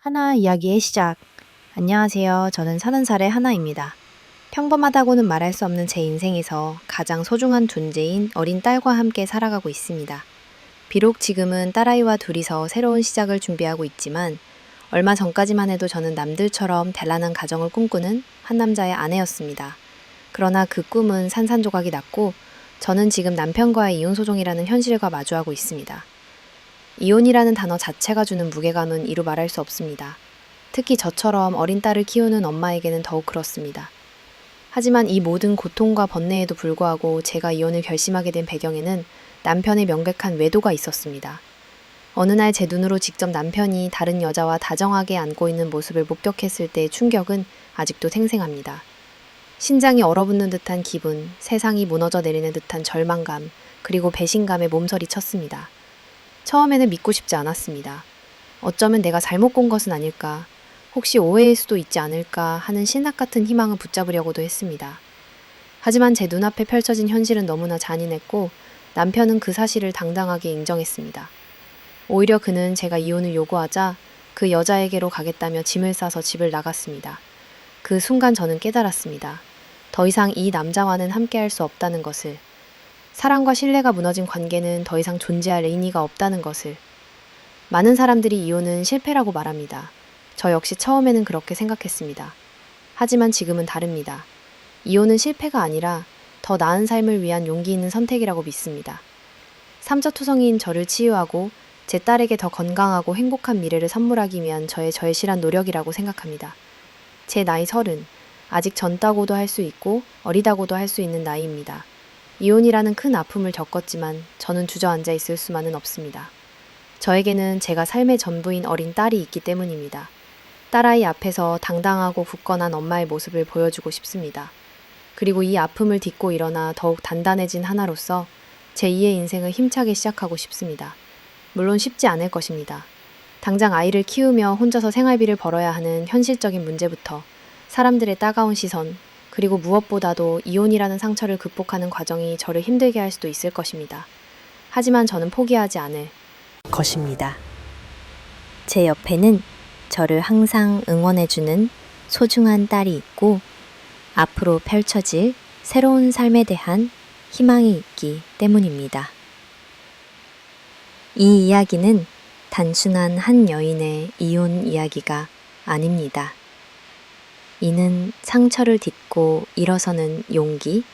하나 이야기의 시작. 안녕하세요. 저는 30살의 하나입니다. 평범하다고는 말할 수 없는 제 인생에서 가장 소중한 존재인 어린 딸과 함께 살아가고 있습니다. 비록 지금은 딸아이와 둘이서 새로운 시작을 준비하고 있지만 얼마 전까지만 해도 저는 남들처럼 단란한 가정을 꿈꾸는 한 남자의 아내였습니다. 그러나 그 꿈은 산산조각이 났고 저는 지금 남편과의 이혼 소송이라는 현실과 마주하고 있습니다. 이혼이라는 단어 자체가 주는 무게감은 이루 말할 수 없습니다. 특히 저처럼 어린 딸을 키우는 엄마에게는 더욱 그렇습니다. 하지만 이 모든 고통과 번뇌에도 불구하고 제가 이혼을 결심하게 된 배경에는 남편의 명백한 외도가 있었습니다. 어느 날 제 눈으로 직접 남편이 다른 여자와 다정하게 안고 있는 모습을 목격했을 때의 충격은 아직도 생생합니다. 심장이 얼어붙는 듯한 기분, 세상이 무너져 내리는 듯한 절망감, 그리고 배신감에 몸서리 쳤습니다. 처음에는 믿고 싶지 않았습니다. 어쩌면 내가 잘못 본 것은 아닐까, 혹시 오해일 수도 있지 않을까 하는 신락 같은 희망을 붙잡으려고도 했습니다. 하지만 제 눈앞에 펼쳐진 현실은 너무나 잔인했고 남편은 그 사실을 당당하게 인정했습니다. 오히려 그는 제가 이혼을 요구하자 그 여자에게로 가겠다며 짐을 싸서 집을 나갔습니다. 그 순간 저는 깨달았습니다. 더 이상 이 남자와는 함께할 수 없다는 것을. 사랑과 신뢰가 무너진 관계는 더 이상 존재할 의미가 없다는 것을. 많은 사람들이 이혼은 실패라고 말합니다. 저 역시 처음에는 그렇게 생각했습니다. 하지만 지금은 다릅니다. 이혼은 실패가 아니라 더 나은 삶을 위한 용기 있는 선택이라고 믿습니다. 삼자투성이인 저를 치유하고 제 딸에게 더 건강하고 행복한 미래를 선물하기 위한 저의 절실한 노력이라고 생각합니다. 제 나이 30, 아직 젊다고도 할 수 있고 어리다고도 할 수 있는 나이입니다. 이혼이라는 큰 아픔을 겪었지만 저는 주저앉아 있을 수만은 없습니다. 저에게는 제가 삶의 전부인 어린 딸이 있기 때문입니다. 딸아이 앞에서 당당하고 굳건한 엄마의 모습을 보여주고 싶습니다. 그리고 이 아픔을 딛고 일어나 더욱 단단해진 하나로서 제2의 인생을 힘차게 시작하고 싶습니다. 물론 쉽지 않을 것입니다. 당장 아이를 키우며 혼자서 생활비를 벌어야 하는 현실적인 문제부터 사람들의 따가운 시선, 그리고 무엇보다도 이혼이라는 상처를 극복하는 과정이 저를 힘들게 할 수도 있을 것입니다. 하지만 저는 포기하지 않을 것입니다. 제 옆에는 저를 항상 응원해주는 소중한 딸이 있고 앞으로 펼쳐질 새로운 삶에 대한 희망이 있기 때문입니다. 이 이야기는 단순한 한 여인의 이혼 이야기가 아닙니다. 이는 상처를 딛고 일어서는 용기,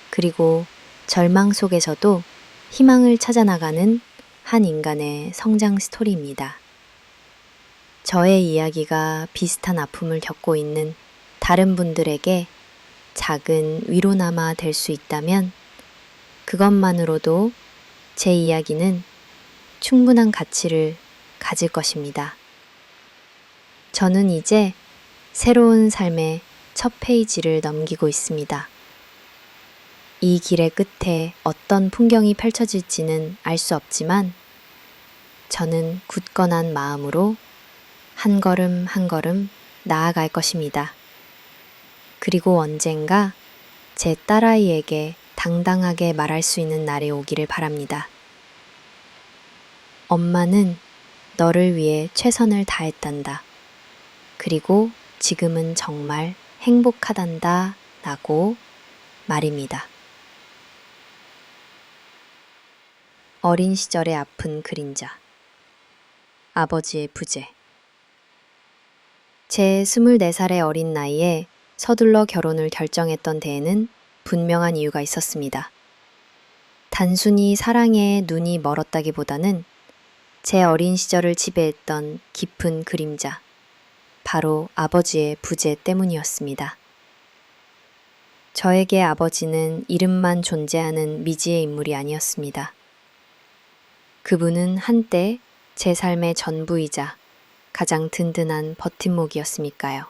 그리고 절망 속에서도 희망을 찾아나가는 한 인간의 성장 스토리입니다. 저의 이야기가 비슷한 아픔을 겪고 있는 다른 분들에게 작은 위로나마 될 수 있다면 그것만으로도 제 이야기는 충분한 가치를 가질 것입니다. 저는 이제 새로운 삶의 첫 페이지를 넘기고 있습니다. 이 길의 끝에 어떤 풍경이 펼쳐질지는 알 수 없지만 저는 굳건한 마음으로 한 걸음 한 걸음 나아갈 것입니다. 그리고 언젠가 제 딸아이에게 당당하게 말할 수 있는 날이 오기를 바랍니다. 엄마는 너를 위해 최선을 다했단다. 그리고 지금은 정말 행복하단다 라고 말입니다. 어린 시절의 아픈 그림자. 아버지의 부재. 제 24살의 어린 나이에 서둘러 결혼을 결정했던 데에는 분명한 이유가 있었습니다. 단순히 사랑에 눈이 멀었다기보다는 제 어린 시절을 지배했던 깊은 그림자, 바로 아버지의 부재 때문이었습니다. 저에게 아버지는 이름만 존재하는 미지의 인물이 아니었습니다. 그분은 한때 제 삶의 전부이자 가장 든든한 버팀목이었으니까요.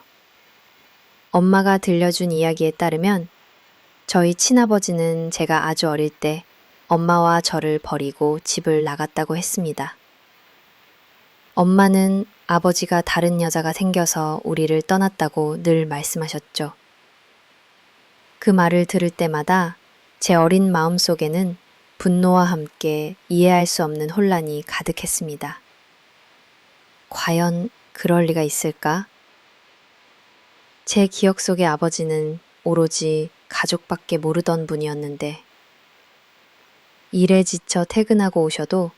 엄마가 들려준 이야기에 따르면 저희 친아버지는 제가 아주 어릴 때 엄마와 저를 버리고 집을 나갔다고 했습니다. 엄마는 아버지가 다른 여자가 생겨서 우리를 떠났다고 늘 말씀하셨죠. 그 말을 들을 때마다 제 어린 마음 속에는 분노와 함께 이해할 수 없는 혼란이 가득했습니다. 과연 그럴 리가 있을까? 제 기억 속의 아버지는 오로지 가족밖에 모르던 분이었는데, 일에 지쳐 퇴근하고 오셔도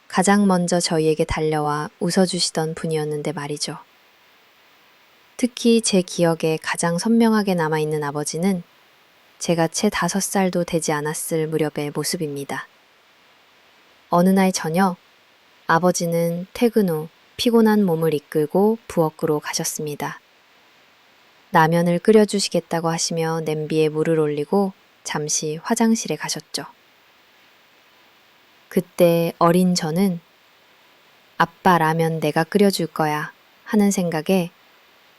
가장 먼저 저희에게 달려와 웃어주시던 분이었는데 말이죠. 특히 제 기억에 가장 선명하게 남아있는 아버지는 제가 채 5살도 되지 않았을 무렵의 모습입니다. 어느 날 저녁, 아버지는 퇴근 후 피곤한 몸을 이끌고 부엌으로 가셨습니다. 라면을 끓여주시겠다고 하시며 냄비에 물을 올리고 잠시 화장실에 가셨죠. 그때 어린 저는 아빠 라면 내가 끓여줄 거야 하는 생각에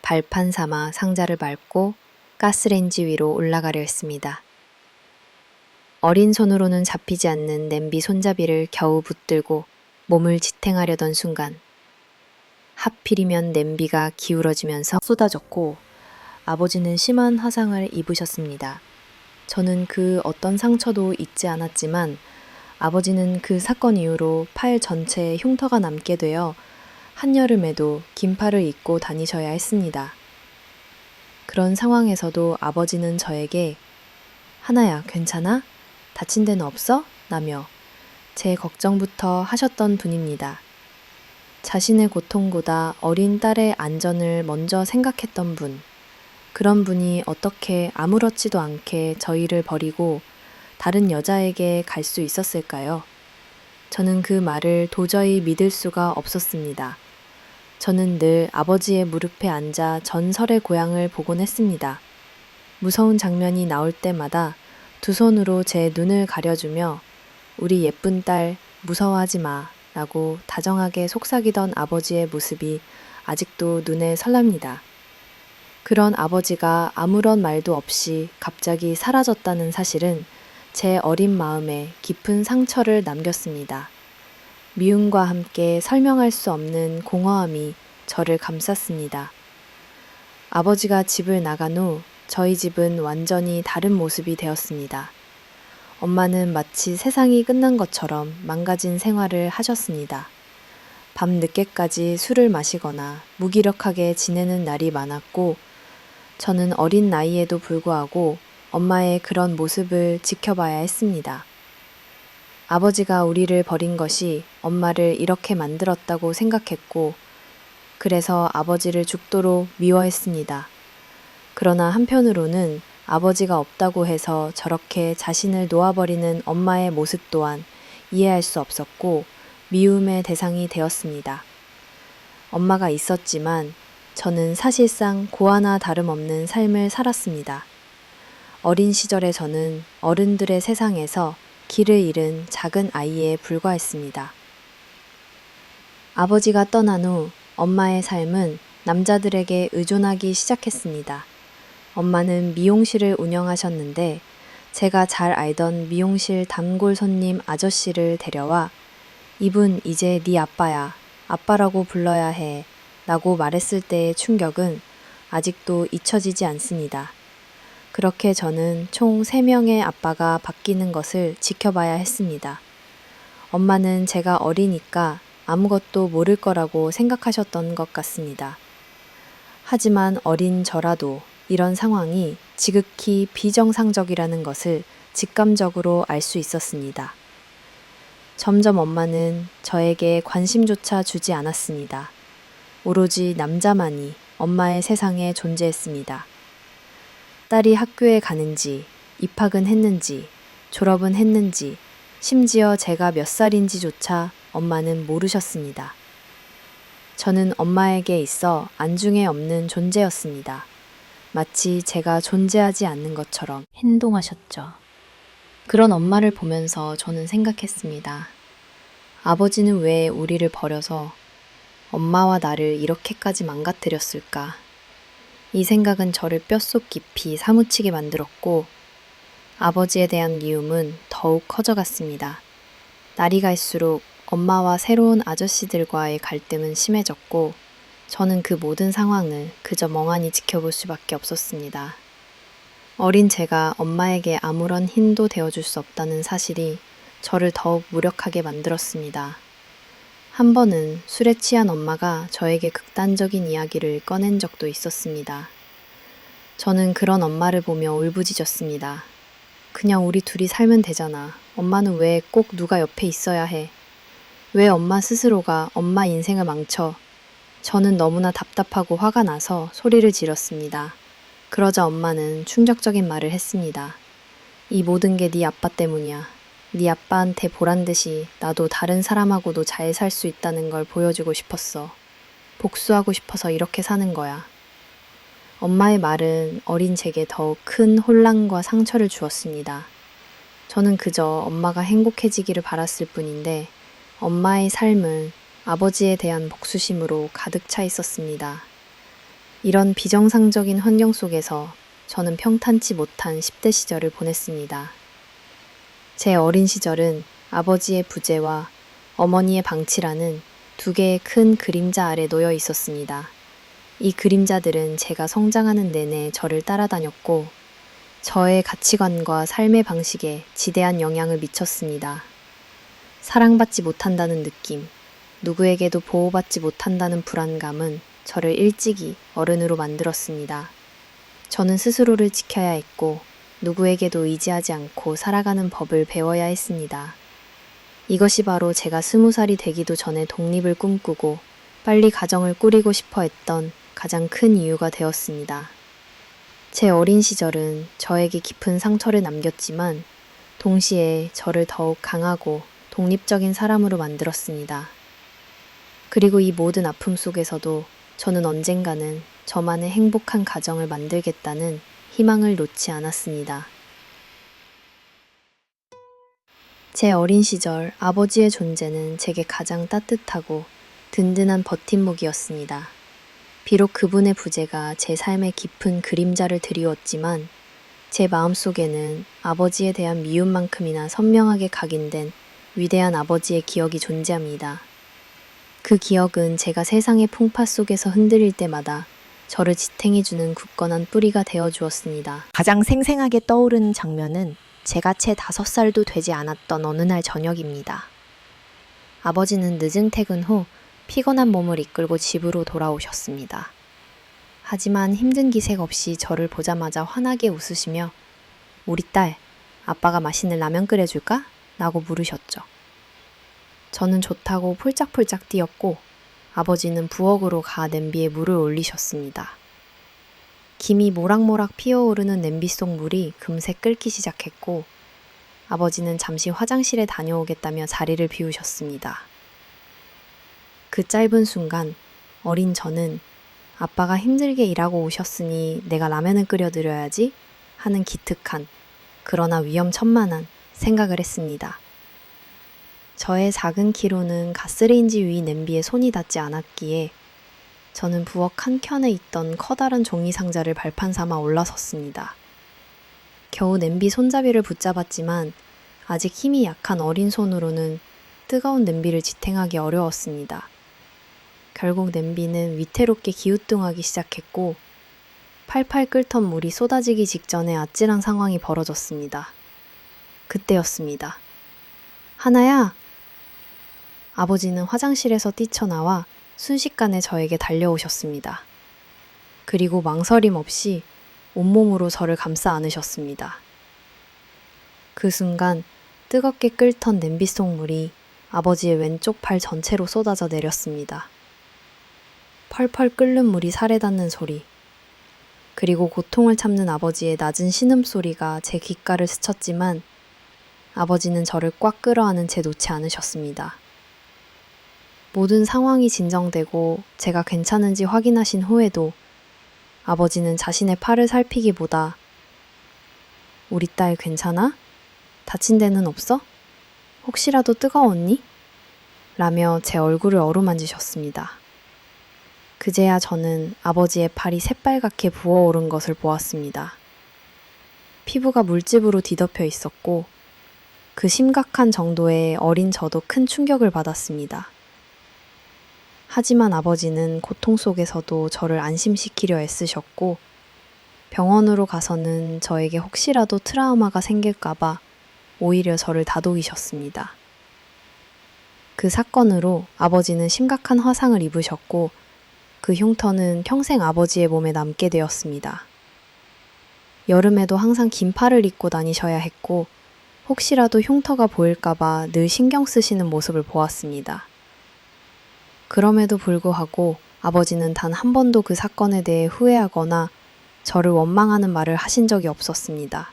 발판 삼아 상자를 밟고 가스레인지 위로 올라가려 했습니다. 어린 손으로는 잡히지 않는 냄비 손잡이를 겨우 붙들고 몸을 지탱하려던 순간 하필이면 냄비가 기울어지면서 쏟아졌고 아버지는 심한 화상을 입으셨습니다. 저는 그 어떤 상처도 잊지 않았지만 아버지는 그 사건 이후로 팔 전체에 흉터가 남게 되어 한여름에도 긴팔을 입고 다니셔야 했습니다. 그런 상황에서도 아버지는 저에게 하나야, 괜찮아? 다친 데는 없어? 라며 제 걱정부터 하셨던 분입니다. 자신의 고통보다 어린 딸의 안전을 먼저 생각했던 분, 그런 분이 어떻게 아무렇지도 않게 저희를 버리고 다른 여자에게 갈 수 있었을까요? 저는 그 말을 도저히 믿을 수가 없었습니다. 저는 늘 아버지의 무릎에 앉아 전설의 고향을 보곤 했습니다. 무서운 장면이 나올 때마다 두 손으로 제 눈을 가려주며 우리 예쁜 딸 무서워하지 마 라고 다정하게 속삭이던 아버지의 모습이 아직도 눈에 설랍니다. 그런 아버지가 아무런 말도 없이 갑자기 사라졌다는 사실은 제 어린 마음에 깊은 상처를 남겼습니다. 미움과 함께 설명할 수 없는 공허함이 저를 감쌌습니다. 아버지가 집을 나간 후 저희 집은 완전히 다른 모습이 되었습니다. 엄마는 마치 세상이 끝난 것처럼 망가진 생활을 하셨습니다. 밤 늦게까지 술을 마시거나 무기력하게 지내는 날이 많았고 저는 어린 나이에도 불구하고 엄마의 그런 모습을 지켜봐야 했습니다. 아버지가 우리를 버린 것이 엄마를 이렇게 만들었다고 생각했고 그래서 아버지를 죽도록 미워했습니다. 그러나 한편으로는 아버지가 없다고 해서 저렇게 자신을 놓아버리는 엄마의 모습 또한 이해할 수 없었고 미움의 대상이 되었습니다. 엄마가 있었지만 저는 사실상 고아나 다름없는 삶을 살았습니다. 어린 시절의 저는 어른들의 세상에서 길을 잃은 작은 아이에 불과했습니다. 아버지가 떠난 후 엄마의 삶은 남자들에게 의존하기 시작했습니다. 엄마는 미용실을 운영하셨는데 제가 잘 알던 미용실 단골 손님 아저씨를 데려와 이분 이제 네 아빠야. 아빠라고 불러야 해. 라고 말했을 때의 충격은 아직도 잊혀지지 않습니다. 그렇게 저는 총 3명의 아빠가 바뀌는 것을 지켜봐야 했습니다. 엄마는 제가 어리니까 아무것도 모를 거라고 생각하셨던 것 같습니다. 하지만 어린 저라도 이런 상황이 지극히 비정상적이라는 것을 직감적으로 알 수 있었습니다. 점점 엄마는 저에게 관심조차 주지 않았습니다. 오로지 남자만이 엄마의 세상에 존재했습니다. 딸이 학교에 가는지, 입학은 했는지, 졸업은 했는지, 심지어 제가 몇 살인지조차 엄마는 모르셨습니다. 저는 엄마에게 있어 안중에 없는 존재였습니다. 마치 제가 존재하지 않는 것처럼 행동하셨죠. 그런 엄마를 보면서 저는 생각했습니다. 아버지는 왜 우리를 버려서 엄마와 나를 이렇게까지 망가뜨렸을까? 이 생각은 저를 뼛속 깊이 사무치게 만들었고 아버지에 대한 미움은 더욱 커져갔습니다. 날이 갈수록 엄마와 새로운 아저씨들과의 갈등은 심해졌고 저는 그 모든 상황을 그저 멍하니 지켜볼 수밖에 없었습니다. 어린 제가 엄마에게 아무런 힘도 되어줄 수 없다는 사실이 저를 더욱 무력하게 만들었습니다. 한 번은 술에 취한 엄마가 저에게 극단적인 이야기를 꺼낸 적도 있었습니다. 저는 그런 엄마를 보며 울부짖었습니다. 그냥 우리 둘이 살면 되잖아. 엄마는 왜 꼭 누가 옆에 있어야 해? 왜 엄마 스스로가 엄마 인생을 망쳐? 저는 너무나 답답하고 화가 나서 소리를 지렀습니다. 그러자 엄마는 충격적인 말을 했습니다. 이 모든 게 네 아빠 때문이야. 네 아빠한테 보란 듯이 나도 다른 사람하고도 잘 살 수 있다는 걸 보여주고 싶었어. 복수하고 싶어서 이렇게 사는 거야. 엄마의 말은 어린 제게 더욱 큰 혼란과 상처를 주었습니다. 저는 그저 엄마가 행복해지기를 바랐을 뿐인데 엄마의 삶은 아버지에 대한 복수심으로 가득 차 있었습니다. 이런 비정상적인 환경 속에서 저는 평탄치 못한 10대 시절을 보냈습니다. 제 어린 시절은 아버지의 부재와 어머니의 방치라는 두 개의 큰 그림자 아래 놓여 있었습니다. 이 그림자들은 제가 성장하는 내내 저를 따라다녔고 저의 가치관과 삶의 방식에 지대한 영향을 미쳤습니다. 사랑받지 못한다는 느낌, 누구에게도 보호받지 못한다는 불안감은 저를 일찍이 어른으로 만들었습니다. 저는 스스로를 지켜야 했고 누구에게도 의지하지 않고 살아가는 법을 배워야 했습니다. 이것이 바로 제가 20살이 되기도 전에 독립을 꿈꾸고 빨리 가정을 꾸리고 싶어 했던 가장 큰 이유가 되었습니다. 제 어린 시절은 저에게 깊은 상처를 남겼지만 동시에 저를 더욱 강하고 독립적인 사람으로 만들었습니다. 그리고 이 모든 아픔 속에서도 저는 언젠가는 저만의 행복한 가정을 만들겠다는 희망을 놓지 않았습니다. 제 어린 시절 아버지의 존재는 제게 가장 따뜻하고 든든한 버팀목이었습니다. 비록 그분의 부재가 제 삶에 깊은 그림자를 드리웠지만 제 마음속에는 아버지에 대한 미움만큼이나 선명하게 각인된 위대한 아버지의 기억이 존재합니다. 그 기억은 제가 세상의 풍파 속에서 흔들릴 때마다 저를 지탱해주는 굳건한 뿌리가 되어주었습니다. 가장 생생하게 떠오르는 장면은 제가 채 5살도 되지 않았던 어느 날 저녁입니다. 아버지는 늦은 퇴근 후 피곤한 몸을 이끌고 집으로 돌아오셨습니다. 하지만 힘든 기색 없이 저를 보자마자 환하게 웃으시며 우리 딸, 아빠가 맛있는 라면 끓여줄까? 라고 물으셨죠. 저는 좋다고 폴짝폴짝 뛰었고 아버지는 부엌으로 가 냄비에 물을 올리셨습니다. 김이 모락모락 피어오르는 냄비 속 물이 금세 끓기 시작했고 아버지는 잠시 화장실에 다녀오겠다며 자리를 비우셨습니다. 그 짧은 순간 어린 저는 아빠가 힘들게 일하고 오셨으니 내가 라면을 끓여드려야지 하는 기특한 그러나 위험천만한 생각을 했습니다. 저의 작은 키로는 가스레인지 위 냄비에 손이 닿지 않았기에 저는 부엌 한켠에 있던 커다란 종이 상자를 발판 삼아 올라섰습니다. 겨우 냄비 손잡이를 붙잡았지만 아직 힘이 약한 어린 손으로는 뜨거운 냄비를 지탱하기 어려웠습니다. 결국 냄비는 위태롭게 기우뚱하기 시작했고 팔팔 끓던 물이 쏟아지기 직전에 아찔한 상황이 벌어졌습니다. 그때였습니다. 하나야! 아버지는 화장실에서 뛰쳐나와 순식간에 저에게 달려오셨습니다. 그리고 망설임 없이 온몸으로 저를 감싸 안으셨습니다. 그 순간 뜨겁게 끓던 냄비 속 물이 아버지의 왼쪽 팔 전체로 쏟아져 내렸습니다. 펄펄 끓는 물이 살에 닿는 소리, 그리고 고통을 참는 아버지의 낮은 신음소리가 제 귓가를 스쳤지만 아버지는 저를 꽉 끌어안은 채 놓지 않으셨습니다. 모든 상황이 진정되고 제가 괜찮은지 확인하신 후에도 아버지는 자신의 팔을 살피기보다 우리 딸 괜찮아? 다친 데는 없어? 혹시라도 뜨거웠니? 라며 제 얼굴을 어루만지셨습니다. 그제야 저는 아버지의 팔이 새빨갛게 부어오른 것을 보았습니다. 피부가 물집으로 뒤덮여 있었고 그 심각한 정도의 어린 저도 큰 충격을 받았습니다. 하지만 아버지는 고통 속에서도 저를 안심시키려 애쓰셨고 병원으로 가서는 저에게 혹시라도 트라우마가 생길까봐 오히려 저를 다독이셨습니다. 그 사건으로 아버지는 심각한 화상을 입으셨고 그 흉터는 평생 아버지의 몸에 남게 되었습니다. 여름에도 항상 긴 팔을 입고 다니셔야 했고 혹시라도 흉터가 보일까봐 늘 신경 쓰시는 모습을 보았습니다. 그럼에도 불구하고 아버지는 단 한 번도 그 사건에 대해 후회하거나 저를 원망하는 말을 하신 적이 없었습니다.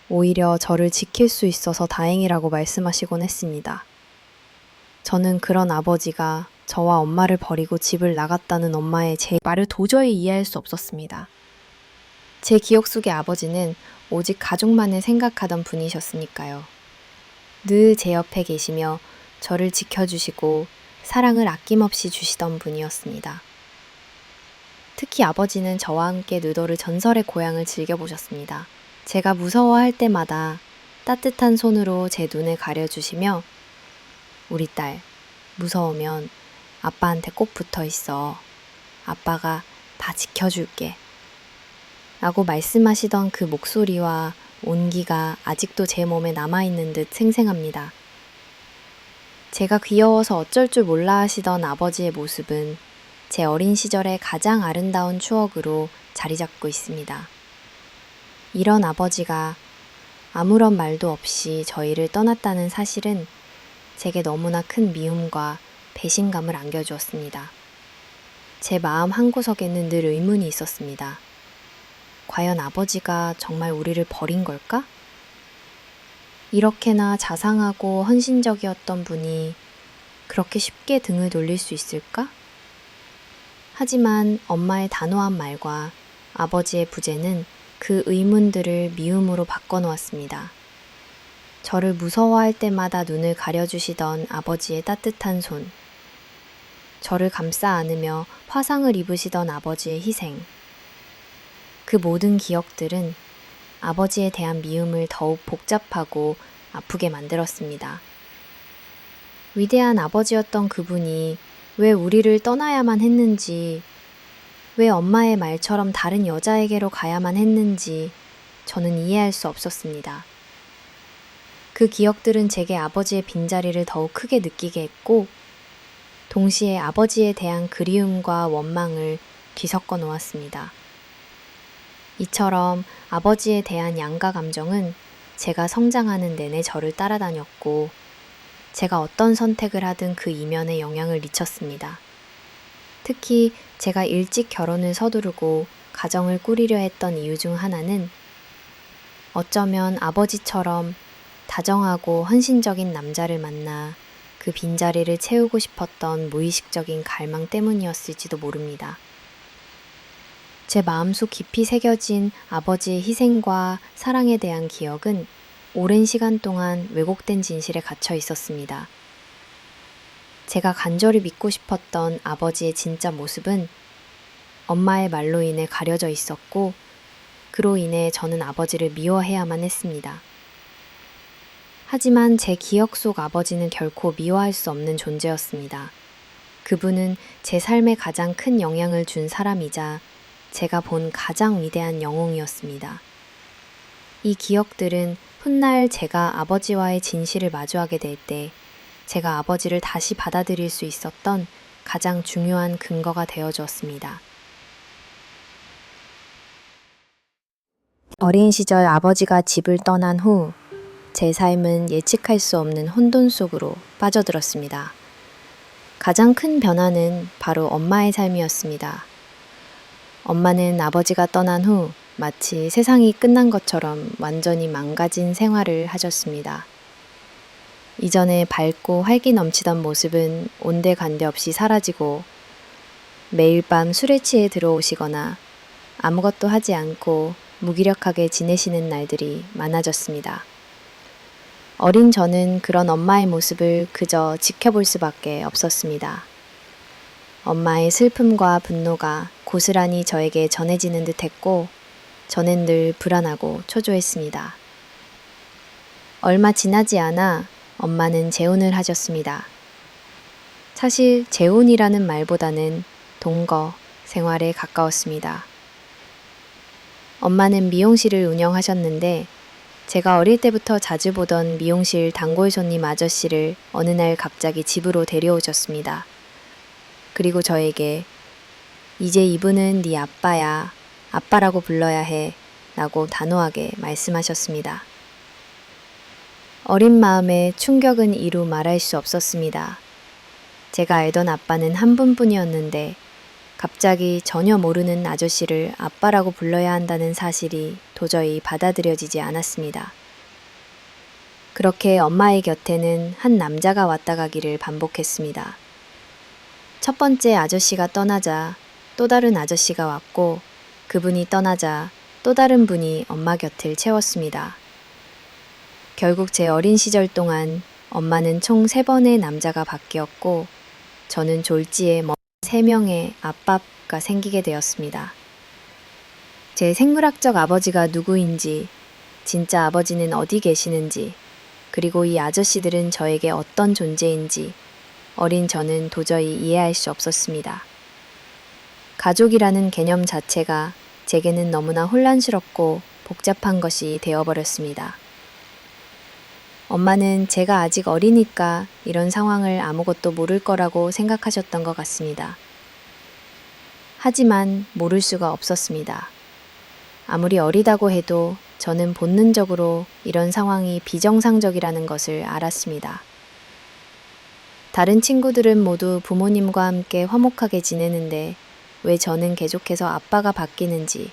오히려 저를 지킬 수 있어서 다행이라고 말씀하시곤 했습니다. 저는 그런 아버지가 저와 엄마를 버리고 집을 나갔다는 엄마의 제 말을 도저히 이해할 수 없었습니다. 제 기억 속의 아버지는 오직 가족만을 생각하던 분이셨으니까요. 늘 제 옆에 계시며 저를 지켜주시고 사랑을 아낌없이 주시던 분이었습니다. 특히 아버지는 저와 함께 느도르 전설의 고향을 즐겨보셨습니다. 제가 무서워할 때마다 따뜻한 손으로 제 눈을 가려주시며 우리 딸, 무서우면 아빠한테 꼭 붙어 있어. 아빠가 다 지켜줄게. 라고 말씀하시던 그 목소리와 온기가 아직도 제 몸에 남아있는 듯 생생합니다. 제가 귀여워서 어쩔 줄 몰라 하시던 아버지의 모습은 제 어린 시절의 가장 아름다운 추억으로 자리 잡고 있습니다. 이런 아버지가 아무런 말도 없이 저희를 떠났다는 사실은 제게 너무나 큰 미움과 배신감을 안겨주었습니다. 제 마음 한구석에는 늘 의문이 있었습니다. 과연 아버지가 정말 우리를 버린 걸까? 이렇게나 자상하고 헌신적이었던 분이 그렇게 쉽게 등을 돌릴 수 있을까? 하지만 엄마의 단호한 말과 아버지의 부재는 그 의문들을 미움으로 바꿔놓았습니다. 저를 무서워할 때마다 눈을 가려주시던 아버지의 따뜻한 손, 저를 감싸 안으며 화상을 입으시던 아버지의 희생, 그 모든 기억들은 아버지에 대한 미움을 더욱 복잡하고 아프게 만들었습니다. 위대한 아버지였던 그분이 왜 우리를 떠나야만 했는지, 왜 엄마의 말처럼 다른 여자에게로 가야만 했는지 저는 이해할 수 없었습니다. 그 기억들은 제게 아버지의 빈자리를 더욱 크게 느끼게 했고, 동시에 아버지에 대한 그리움과 원망을 뒤섞어 놓았습니다. 이처럼 아버지에 대한 양가 감정은 제가 성장하는 내내 저를 따라다녔고, 제가 어떤 선택을 하든 그 이면에 영향을 미쳤습니다. 특히 제가 일찍 결혼을 서두르고 가정을 꾸리려 했던 이유 중 하나는 어쩌면 아버지처럼 다정하고 헌신적인 남자를 만나 그 빈자리를 채우고 싶었던 무의식적인 갈망 때문이었을지도 모릅니다. 제 마음속 깊이 새겨진 아버지의 희생과 사랑에 대한 기억은 오랜 시간 동안 왜곡된 진실에 갇혀 있었습니다. 제가 간절히 믿고 싶었던 아버지의 진짜 모습은 엄마의 말로 인해 가려져 있었고, 그로 인해 저는 아버지를 미워해야만 했습니다. 하지만 제 기억 속 아버지는 결코 미워할 수 없는 존재였습니다. 그분은 제 삶에 가장 큰 영향을 준 사람이자 제가 본 가장 위대한 영웅이었습니다. 이 기억들은 훗날 제가 아버지와의 진실을 마주하게 될 때 제가 아버지를 다시 받아들일 수 있었던 가장 중요한 근거가 되어 주었습니다. 어린 시절 아버지가 집을 떠난 후 제 삶은 예측할 수 없는 혼돈 속으로 빠져들었습니다. 가장 큰 변화는 바로 엄마의 삶이었습니다. 엄마는 아버지가 떠난 후 마치 세상이 끝난 것처럼 완전히 망가진 생활을 하셨습니다. 이전에 밝고 활기 넘치던 모습은 온데간데 없이 사라지고 매일 밤 술에 취해 들어오시거나 아무것도 하지 않고 무기력하게 지내시는 날들이 많아졌습니다. 어린 저는 그런 엄마의 모습을 그저 지켜볼 수밖에 없었습니다. 엄마의 슬픔과 분노가 고스란히 저에게 전해지는 듯했고 저는 늘 불안하고 초조했습니다. 얼마 지나지 않아 엄마는 재혼을 하셨습니다. 사실 재혼이라는 말보다는 동거, 생활에 가까웠습니다. 엄마는 미용실을 운영하셨는데 제가 어릴 때부터 자주 보던 미용실 단골 손님 아저씨를 어느 날 갑자기 집으로 데려오셨습니다. 그리고 저에게 이제 이분은 네 아빠야. 아빠라고 불러야 해. 라고 단호하게 말씀하셨습니다. 어린 마음에 충격은 이루 말할 수 없었습니다. 제가 알던 아빠는 한 분뿐이었는데 갑자기 전혀 모르는 아저씨를 아빠라고 불러야 한다는 사실이 도저히 받아들여지지 않았습니다. 그렇게 엄마의 곁에는 한 남자가 왔다 가기를 반복했습니다. 첫 번째 아저씨가 떠나자 또 다른 아저씨가 왔고 그분이 떠나자 또 다른 분이 엄마 곁을 채웠습니다. 결국 제 어린 시절 동안 엄마는 총 3번의 남자가 바뀌었고 저는 졸지에 3명의 아빠가 생기게 되었습니다. 제 생물학적 아버지가 누구인지, 진짜 아버지는 어디 계시는지, 그리고 이 아저씨들은 저에게 어떤 존재인지 어린 저는 도저히 이해할 수 없었습니다. 가족이라는 개념 자체가 제게는 너무나 혼란스럽고 복잡한 것이 되어버렸습니다. 엄마는 제가 아직 어리니까 이런 상황을 아무것도 모를 거라고 생각하셨던 것 같습니다. 하지만 모를 수가 없었습니다. 아무리 어리다고 해도 저는 본능적으로 이런 상황이 비정상적이라는 것을 알았습니다. 다른 친구들은 모두 부모님과 함께 화목하게 지내는데 왜 저는 계속해서 아빠가 바뀌는지,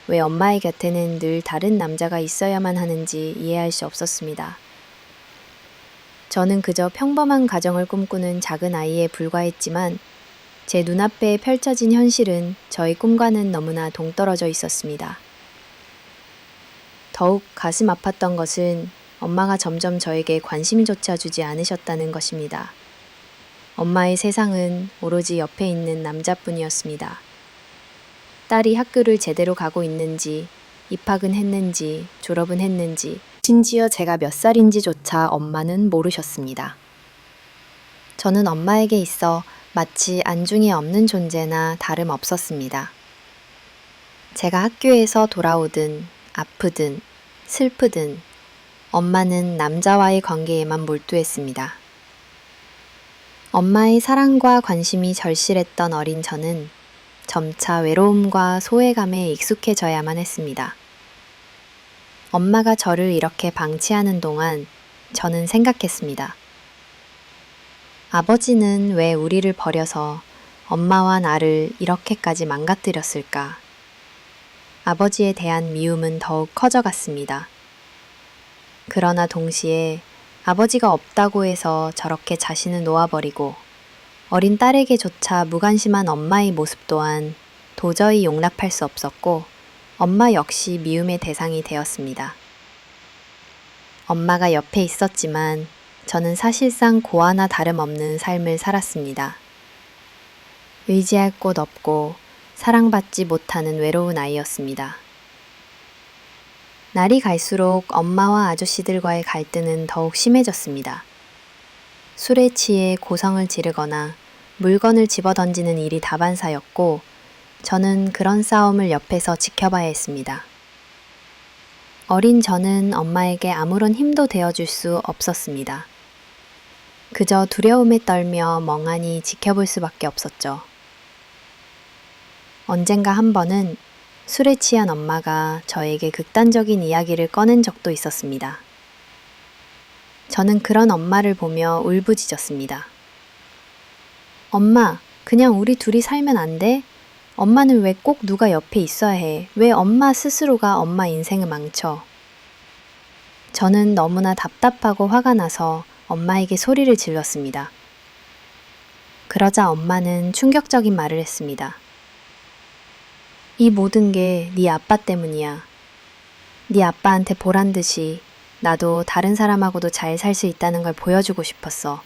왜 엄마의 곁에는 늘 다른 남자가 있어야만 하는지 이해할 수 없었습니다. 저는 그저 평범한 가정을 꿈꾸는 작은 아이에 불과했지만 제 눈앞에 펼쳐진 현실은 저의 꿈과는 너무나 동떨어져 있었습니다. 더욱 가슴 아팠던 것은 엄마가 점점 저에게 관심조차 주지 않으셨다는 것입니다. 엄마의 세상은 오로지 옆에 있는 남자뿐이었습니다. 딸이 학교를 제대로 가고 있는지, 입학은 했는지, 졸업은 했는지, 심지어 제가 몇 살인지조차 엄마는 모르셨습니다. 저는 엄마에게 있어 마치 안중에 없는 존재나 다름없었습니다. 제가 학교에서 돌아오든 아프든 슬프든 엄마는 남자와의 관계에만 몰두했습니다. 엄마의 사랑과 관심이 절실했던 어린 저는 점차 외로움과 소외감에 익숙해져야만 했습니다. 엄마가 저를 이렇게 방치하는 동안 저는 생각했습니다. 아버지는 왜 우리를 버려서 엄마와 나를 이렇게까지 망가뜨렸을까? 아버지에 대한 미움은 더욱 커져갔습니다. 그러나 동시에 아버지가 없다고 해서 저렇게 자신을 놓아버리고 어린 딸에게조차 무관심한 엄마의 모습 또한 도저히 용납할 수 없었고 엄마 역시 미움의 대상이 되었습니다. 엄마가 옆에 있었지만 저는 사실상 고아나 다름없는 삶을 살았습니다. 의지할 곳 없고 사랑받지 못하는 외로운 아이였습니다. 날이 갈수록 엄마와 아저씨들과의 갈등은 더욱 심해졌습니다. 술에 취해 고성을 지르거나 물건을 집어던지는 일이 다반사였고 저는 그런 싸움을 옆에서 지켜봐야 했습니다. 어린 저는 엄마에게 아무런 힘도 되어줄 수 없었습니다. 그저 두려움에 떨며 멍하니 지켜볼 수밖에 없었죠. 언젠가 한 번은 술에 취한 엄마가 저에게 극단적인 이야기를 꺼낸 적도 있었습니다. 저는 그런 엄마를 보며 울부짖었습니다. 엄마, 그냥 우리 둘이 살면 안 돼? 엄마는 왜 꼭 누가 옆에 있어야 해? 왜 엄마 스스로가 엄마 인생을 망쳐? 저는 너무나 답답하고 화가 나서 엄마에게 소리를 질렀습니다. 그러자 엄마는 충격적인 말을 했습니다. 이 모든 게 네 아빠 때문이야. 네 아빠한테 보란 듯이 나도 다른 사람하고도 잘 살 수 있다는 걸 보여주고 싶었어.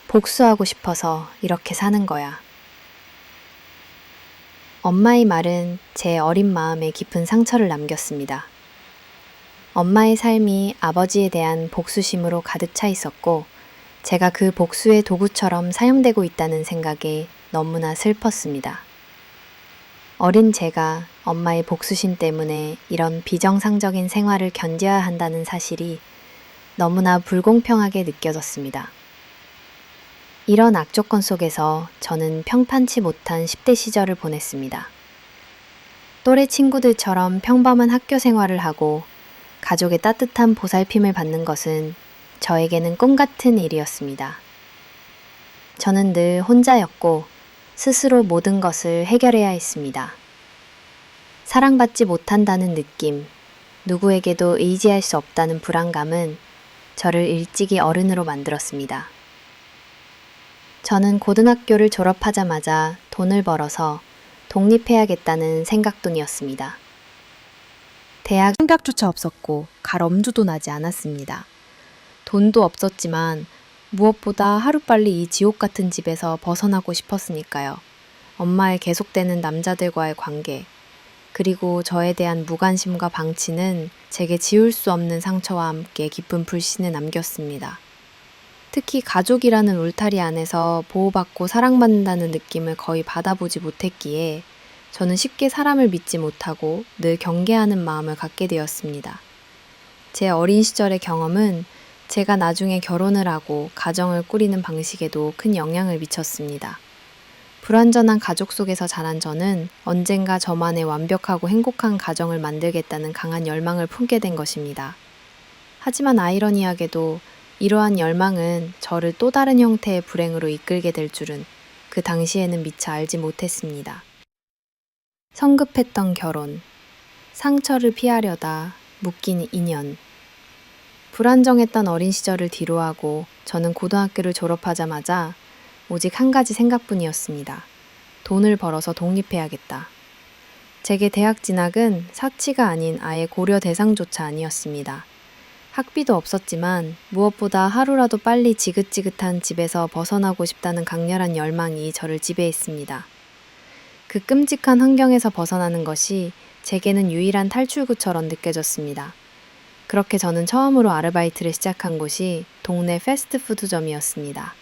복수하고 싶어서 이렇게 사는 거야. 엄마의 말은 제 어린 마음에 깊은 상처를 남겼습니다. 엄마의 삶이 아버지에 대한 복수심으로 가득 차 있었고 제가 그 복수의 도구처럼 사용되고 있다는 생각에 너무나 슬펐습니다. 어린 제가 엄마의 복수심 때문에 이런 비정상적인 생활을 견뎌야 한다는 사실이 너무나 불공평하게 느껴졌습니다. 이런 악조건 속에서 저는 평탄치 못한 10대 시절을 보냈습니다. 또래 친구들처럼 평범한 학교 생활을 하고 가족의 따뜻한 보살핌을 받는 것은 저에게는 꿈 같은 일이었습니다. 저는 늘 혼자였고 스스로 모든 것을 해결해야 했습니다. 사랑받지 못한다는 느낌, 누구에게도 의지할 수 없다는 불안감은 저를 일찍이 어른으로 만들었습니다. 저는 고등학교를 졸업하자마자 돈을 벌어서 독립해야겠다는 생각뿐이었습니다. 대학 생각조차 없었고 갈 엄두도 나지 않았습니다. 돈도 없었지만 무엇보다 하루빨리 이 지옥 같은 집에서 벗어나고 싶었으니까요. 엄마의 계속되는 남자들과의 관계, 그리고 저에 대한 무관심과 방치는 제게 지울 수 없는 상처와 함께 깊은 불신을 남겼습니다. 특히 가족이라는 울타리 안에서 보호받고 사랑받는다는 느낌을 거의 받아보지 못했기에 저는 쉽게 사람을 믿지 못하고 늘 경계하는 마음을 갖게 되었습니다. 제 어린 시절의 경험은 제가 나중에 결혼을 하고 가정을 꾸리는 방식에도 큰 영향을 미쳤습니다. 불완전한 가족 속에서 자란 저는 언젠가 저만의 완벽하고 행복한 가정을 만들겠다는 강한 열망을 품게 된 것입니다. 하지만 아이러니하게도 이러한 열망은 저를 또 다른 형태의 불행으로 이끌게 될 줄은 그 당시에는 미처 알지 못했습니다. 성급했던 결혼, 상처를 피하려다 묶인 인연, 불안정했던 어린 시절을 뒤로하고 저는 고등학교를 졸업하자마자 오직 한 가지 생각뿐이었습니다. 돈을 벌어서 독립해야겠다. 제게 대학 진학은 사치가 아닌 아예 고려 대상조차 아니었습니다. 학비도 없었지만 무엇보다 하루라도 빨리 지긋지긋한 집에서 벗어나고 싶다는 강렬한 열망이 저를 지배했습니다. 그 끔찍한 환경에서 벗어나는 것이 제게는 유일한 탈출구처럼 느껴졌습니다. 그렇게 저는 처음으로 아르바이트를 시작한 곳이 동네 패스트푸드점이었습니다.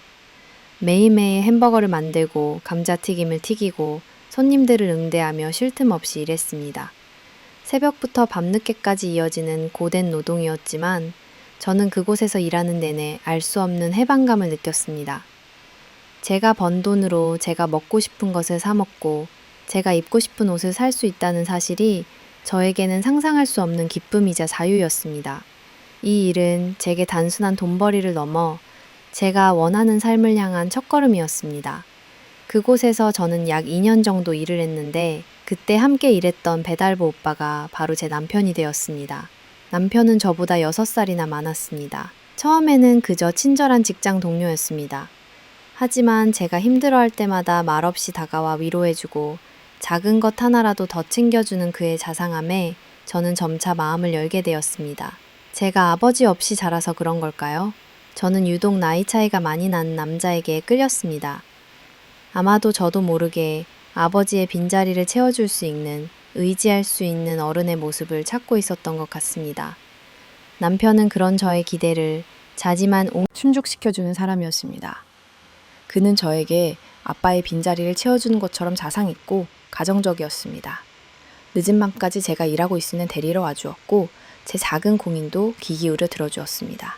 매일매일 햄버거를 만들고 감자튀김을 튀기고 손님들을 응대하며 쉴 틈 없이 일했습니다. 새벽부터 밤늦게까지 이어지는 고된 노동이었지만 저는 그곳에서 일하는 내내 알 수 없는 해방감을 느꼈습니다. 제가 번 돈으로 제가 먹고 싶은 것을 사 먹고 제가 입고 싶은 옷을 살 수 있다는 사실이 저에게는 상상할 수 없는 기쁨이자 자유였습니다. 이 일은 제게 단순한 돈벌이를 넘어 제가 원하는 삶을 향한 첫걸음이었습니다. 그곳에서 저는 약 2년 정도 일을 했는데 그때 함께 일했던 배달부 오빠가 바로 제 남편이 되었습니다. 남편은 저보다 6살이나 많았습니다. 처음에는 그저 친절한 직장 동료였습니다. 하지만 제가 힘들어할 때마다 말없이 다가와 위로해주고 작은 것 하나라도 더 챙겨주는 그의 자상함에 저는 점차 마음을 열게 되었습니다. 제가 아버지 없이 자라서 그런 걸까요? 저는 유독 나이 차이가 많이 나는 남자에게 끌렸습니다. 아마도 저도 모르게 아버지의 빈자리를 채워줄 수 있는, 의지할 수 있는 어른의 모습을 찾고 있었던 것 같습니다. 남편은 그런 저의 기대를 자지만 충족시켜주는 사람이었습니다. 그는 저에게 아빠의 빈자리를 채워주는 것처럼 자상했고 가정적이었습니다. 늦은 밤까지 제가 일하고 있으면 데리러 와주었고 제 작은 고민도 귀 기울여 들어주었습니다.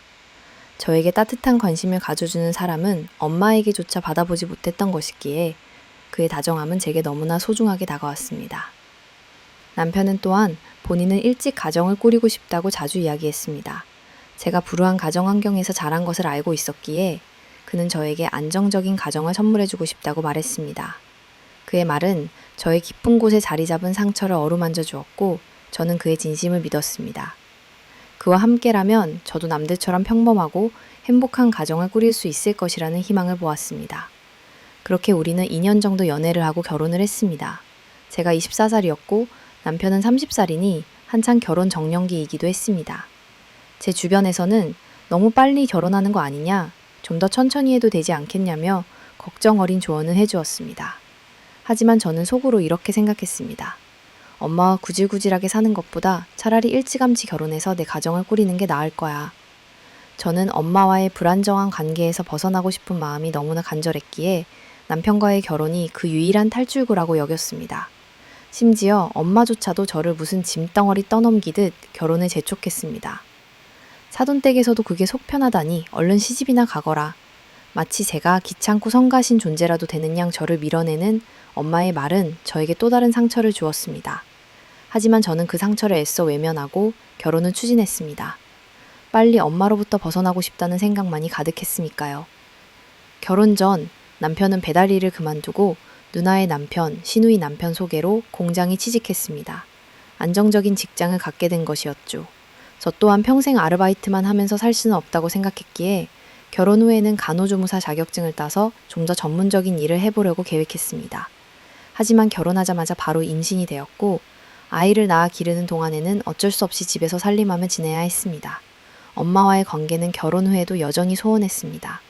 저에게 따뜻한 관심을 가져주는 사람은 엄마에게조차 받아보지 못했던 것이기에 그의 다정함은 제게 너무나 소중하게 다가왔습니다. 남편은 또한 본인은 일찍 가정을 꾸리고 싶다고 자주 이야기했습니다. 제가 불우한 가정 환경에서 자란 것을 알고 있었기에 그는 저에게 안정적인 가정을 선물해주고 싶다고 말했습니다. 그의 말은 저의 깊은 곳에 자리 잡은 상처를 어루만져 주었고 저는 그의 진심을 믿었습니다. 그와 함께라면 저도 남들처럼 평범하고 행복한 가정을 꾸릴 수 있을 것이라는 희망을 보았습니다. 그렇게 우리는 2년 정도 연애를 하고 결혼을 했습니다. 제가 24살이었고 남편은 30살이니 한창 결혼 정년기이기도 했습니다. 제 주변에서는 너무 빨리 결혼하는 거 아니냐, 좀 더 천천히 해도 되지 않겠냐며 걱정 어린 조언을 해주었습니다. 하지만 저는 속으로 이렇게 생각했습니다. 엄마와 구질구질하게 사는 것보다 차라리 일찌감치 결혼해서 내 가정을 꾸리는 게 나을 거야. 저는 엄마와의 불안정한 관계에서 벗어나고 싶은 마음이 너무나 간절했기에 남편과의 결혼이 그 유일한 탈출구라고 여겼습니다. 심지어 엄마조차도 저를 무슨 짐덩어리 떠넘기듯 결혼에 재촉했습니다. 사돈댁에서도 그게 속 편하다니 얼른 시집이나 가거라. 마치 제가 귀찮고 성가신 존재라도 되는 양 저를 밀어내는 엄마의 말은 저에게 또 다른 상처를 주었습니다. 하지만 저는 그 상처를 애써 외면하고 결혼을 추진했습니다. 빨리 엄마로부터 벗어나고 싶다는 생각만이 가득했으니까요. 결혼 전 남편은 배달 일을 그만두고 누나의 남편, 시누이 남편 소개로 공장에 취직했습니다. 안정적인 직장을 갖게 된 것이었죠. 저 또한 평생 아르바이트만 하면서 살 수는 없다고 생각했기에 결혼 후에는 간호조무사 자격증을 따서 좀 더 전문적인 일을 해보려고 계획했습니다. 하지만 결혼하자마자 바로 임신이 되었고 아이를 낳아 기르는 동안에는 어쩔 수 없이 집에서 살림하며 지내야 했습니다. 엄마와의 관계는 결혼 후에도 여전히 소원했습니다.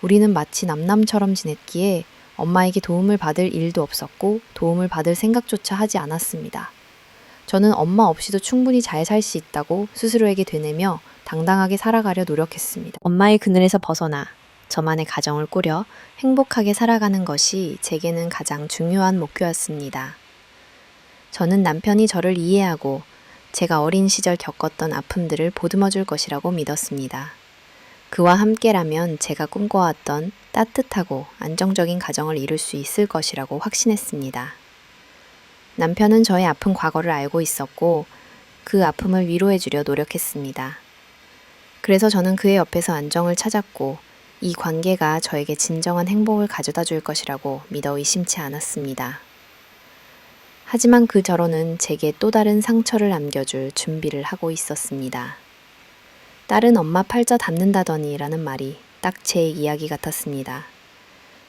우리는 마치 남남처럼 지냈기에 엄마에게 도움을 받을 일도 없었고 도움을 받을 생각조차 하지 않았습니다. 저는 엄마 없이도 충분히 잘 살 수 있다고 스스로에게 되뇌며 당당하게 살아가려 노력했습니다. 엄마의 그늘에서 벗어나 저만의 가정을 꾸려 행복하게 살아가는 것이 제게는 가장 중요한 목표였습니다. 저는 남편이 저를 이해하고 제가 어린 시절 겪었던 아픔들을 보듬어 줄 것이라고 믿었습니다. 그와 함께라면 제가 꿈꿔왔던 따뜻하고 안정적인 가정을 이룰 수 있을 것이라고 확신했습니다. 남편은 저의 아픈 과거를 알고 있었고 그 아픔을 위로해주려 노력했습니다. 그래서 저는 그의 옆에서 안정을 찾았고 이 관계가 저에게 진정한 행복을 가져다 줄 것이라고 믿어 의심치 않았습니다. 하지만 그 저로는 제게 또 다른 상처를 남겨줄 준비를 하고 있었습니다. 딸은 엄마 팔자 닿는다더니 라는 말이 딱 제 이야기 같았습니다.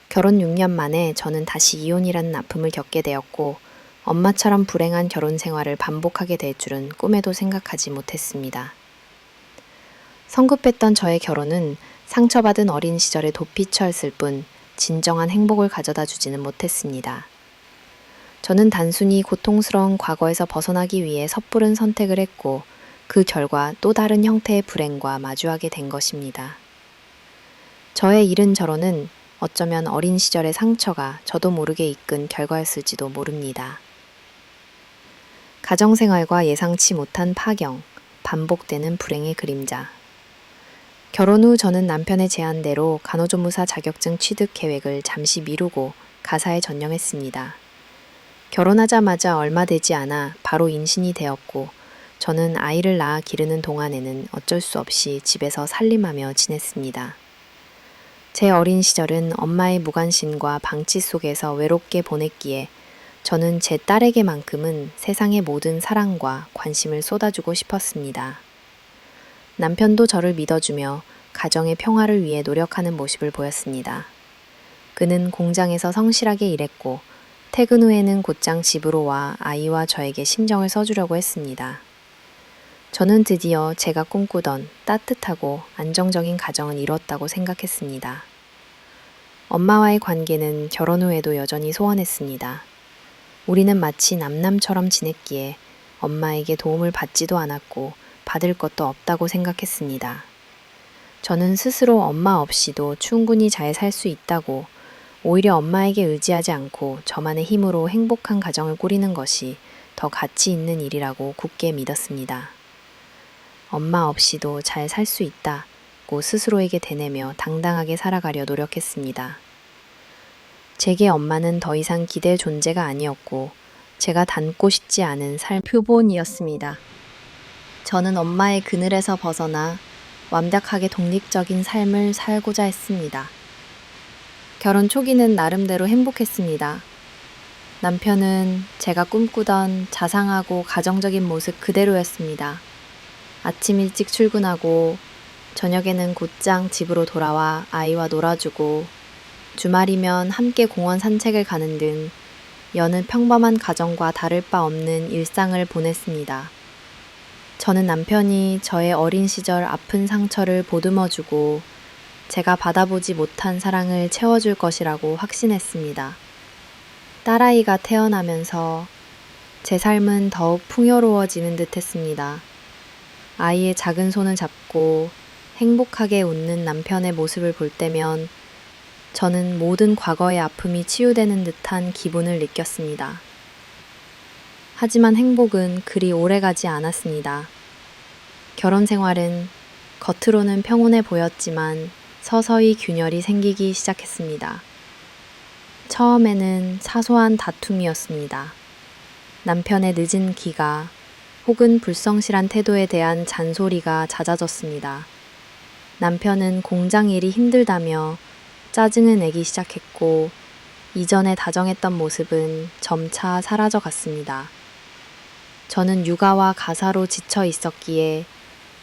결혼 6년 만에 저는 다시 이혼이라는 아픔을 겪게 되었고 엄마처럼 불행한 결혼 생활을 반복하게 될 줄은 꿈에도 생각하지 못했습니다. 성급했던 저의 결혼은 상처받은 어린 시절에 도피처였을 뿐 진정한 행복을 가져다 주지는 못했습니다. 저는 단순히 고통스러운 과거에서 벗어나기 위해 섣부른 선택을 했고 그 결과 또 다른 형태의 불행과 마주하게 된 것입니다. 저의 이른 결혼은 어쩌면 어린 시절의 상처가 저도 모르게 이끈 결과였을지도 모릅니다. 가정생활과 예상치 못한 파경, 반복되는 불행의 그림자. 결혼 후 저는 남편의 제안대로 간호조무사 자격증 취득 계획을 잠시 미루고 가사에 전념했습니다. 결혼하자마자 얼마 되지 않아 바로 임신이 되었고 저는 아이를 낳아 기르는 동안에는 어쩔 수 없이 집에서 살림하며 지냈습니다. 제 어린 시절은 엄마의 무관심과 방치 속에서 외롭게 보냈기에 저는 제 딸에게만큼은 세상의 모든 사랑과 관심을 쏟아주고 싶었습니다. 남편도 저를 믿어주며 가정의 평화를 위해 노력하는 모습을 보였습니다. 그는 공장에서 성실하게 일했고 퇴근 후에는 곧장 집으로 와 아이와 저에게 신경을 써주려고 했습니다. 저는 드디어 제가 꿈꾸던 따뜻하고 안정적인 가정을 이뤘다고 생각했습니다. 엄마와의 관계는 결혼 후에도 여전히 소원했습니다. 우리는 마치 남남처럼 지냈기에 엄마에게 도움을 받지도 않았고 받을 것도 없다고 생각했습니다. 저는 스스로 엄마 없이도 충분히 잘 살 수 있다고 오히려 엄마에게 의지하지 않고 저만의 힘으로 행복한 가정을 꾸리는 것이 더 가치 있는 일이라고 굳게 믿었습니다. 엄마 없이도 잘 살 수 있다고 스스로에게 되뇌며 당당하게 살아가려 노력했습니다. 제게 엄마는 더 이상 기댈 존재가 아니었고 제가 닮고 싶지 않은 삶 표본이었습니다. 저는 엄마의 그늘에서 벗어나 완벽하게 독립적인 삶을 살고자 했습니다. 결혼 초기는 나름대로 행복했습니다. 남편은 제가 꿈꾸던 자상하고 가정적인 모습 그대로였습니다. 아침 일찍 출근하고 저녁에는 곧장 집으로 돌아와 아이와 놀아주고 주말이면 함께 공원 산책을 가는 등 여느 평범한 가정과 다를 바 없는 일상을 보냈습니다. 저는 남편이 저의 어린 시절 아픈 상처를 보듬어주고 제가 받아보지 못한 사랑을 채워줄 것이라고 확신했습니다. 딸아이가 태어나면서 제 삶은 더욱 풍요로워지는 듯 했습니다. 아이의 작은 손을 잡고 행복하게 웃는 남편의 모습을 볼 때면 저는 모든 과거의 아픔이 치유되는 듯한 기분을 느꼈습니다. 하지만 행복은 그리 오래가지 않았습니다. 결혼 생활은 겉으로는 평온해 보였지만 서서히 균열이 생기기 시작했습니다. 처음에는 사소한 다툼이었습니다. 남편의 늦은 귀가 혹은 불성실한 태도에 대한 잔소리가 잦아졌습니다. 남편은 공장 일이 힘들다며 짜증을 내기 시작했고 이전에 다정했던 모습은 점차 사라져 갔습니다. 저는 육아와 가사로 지쳐 있었기에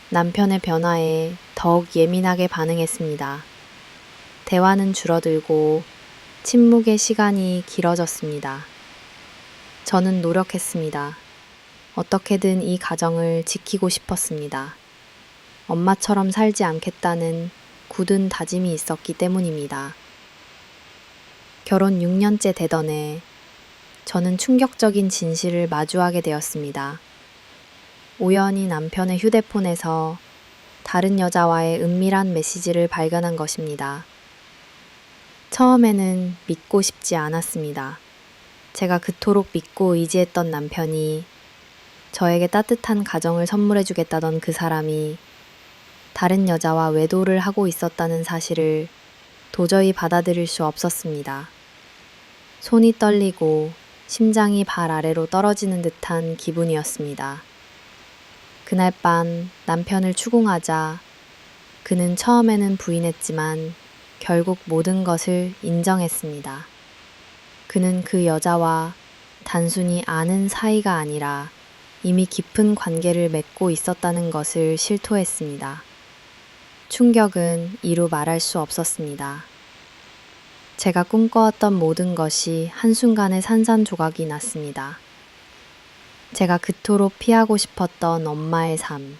남편의 변화에 더욱 예민하게 반응했습니다. 대화는 줄어들고 침묵의 시간이 길어졌습니다. 저는 노력했습니다. 어떻게든 이 가정을 지키고 싶었습니다. 엄마처럼 살지 않겠다는 굳은 다짐이 있었기 때문입니다. 결혼 6년째 되던 해, 저는 충격적인 진실을 마주하게 되었습니다. 우연히 남편의 휴대폰에서 다른 여자와의 은밀한 메시지를 발견한 것입니다. 처음에는 믿고 싶지 않았습니다. 제가 그토록 믿고 의지했던 남편이 저에게 따뜻한 가정을 선물해주겠다던 그 사람이 다른 여자와 외도를 하고 있었다는 사실을 도저히 받아들일 수 없었습니다. 손이 떨리고 심장이 발 아래로 떨어지는 듯한 기분이었습니다. 그날 밤 남편을 추궁하자 그는 처음에는 부인했지만 결국 모든 것을 인정했습니다. 그는 그 여자와 단순히 아는 사이가 아니라 이미 깊은 관계를 맺고 있었다는 것을 실토했습니다. 충격은 이루 말할 수 없었습니다. 제가 꿈꿔왔던 모든 것이 한순간에 산산조각이 났습니다. 제가 그토록 피하고 싶었던 엄마의 삶,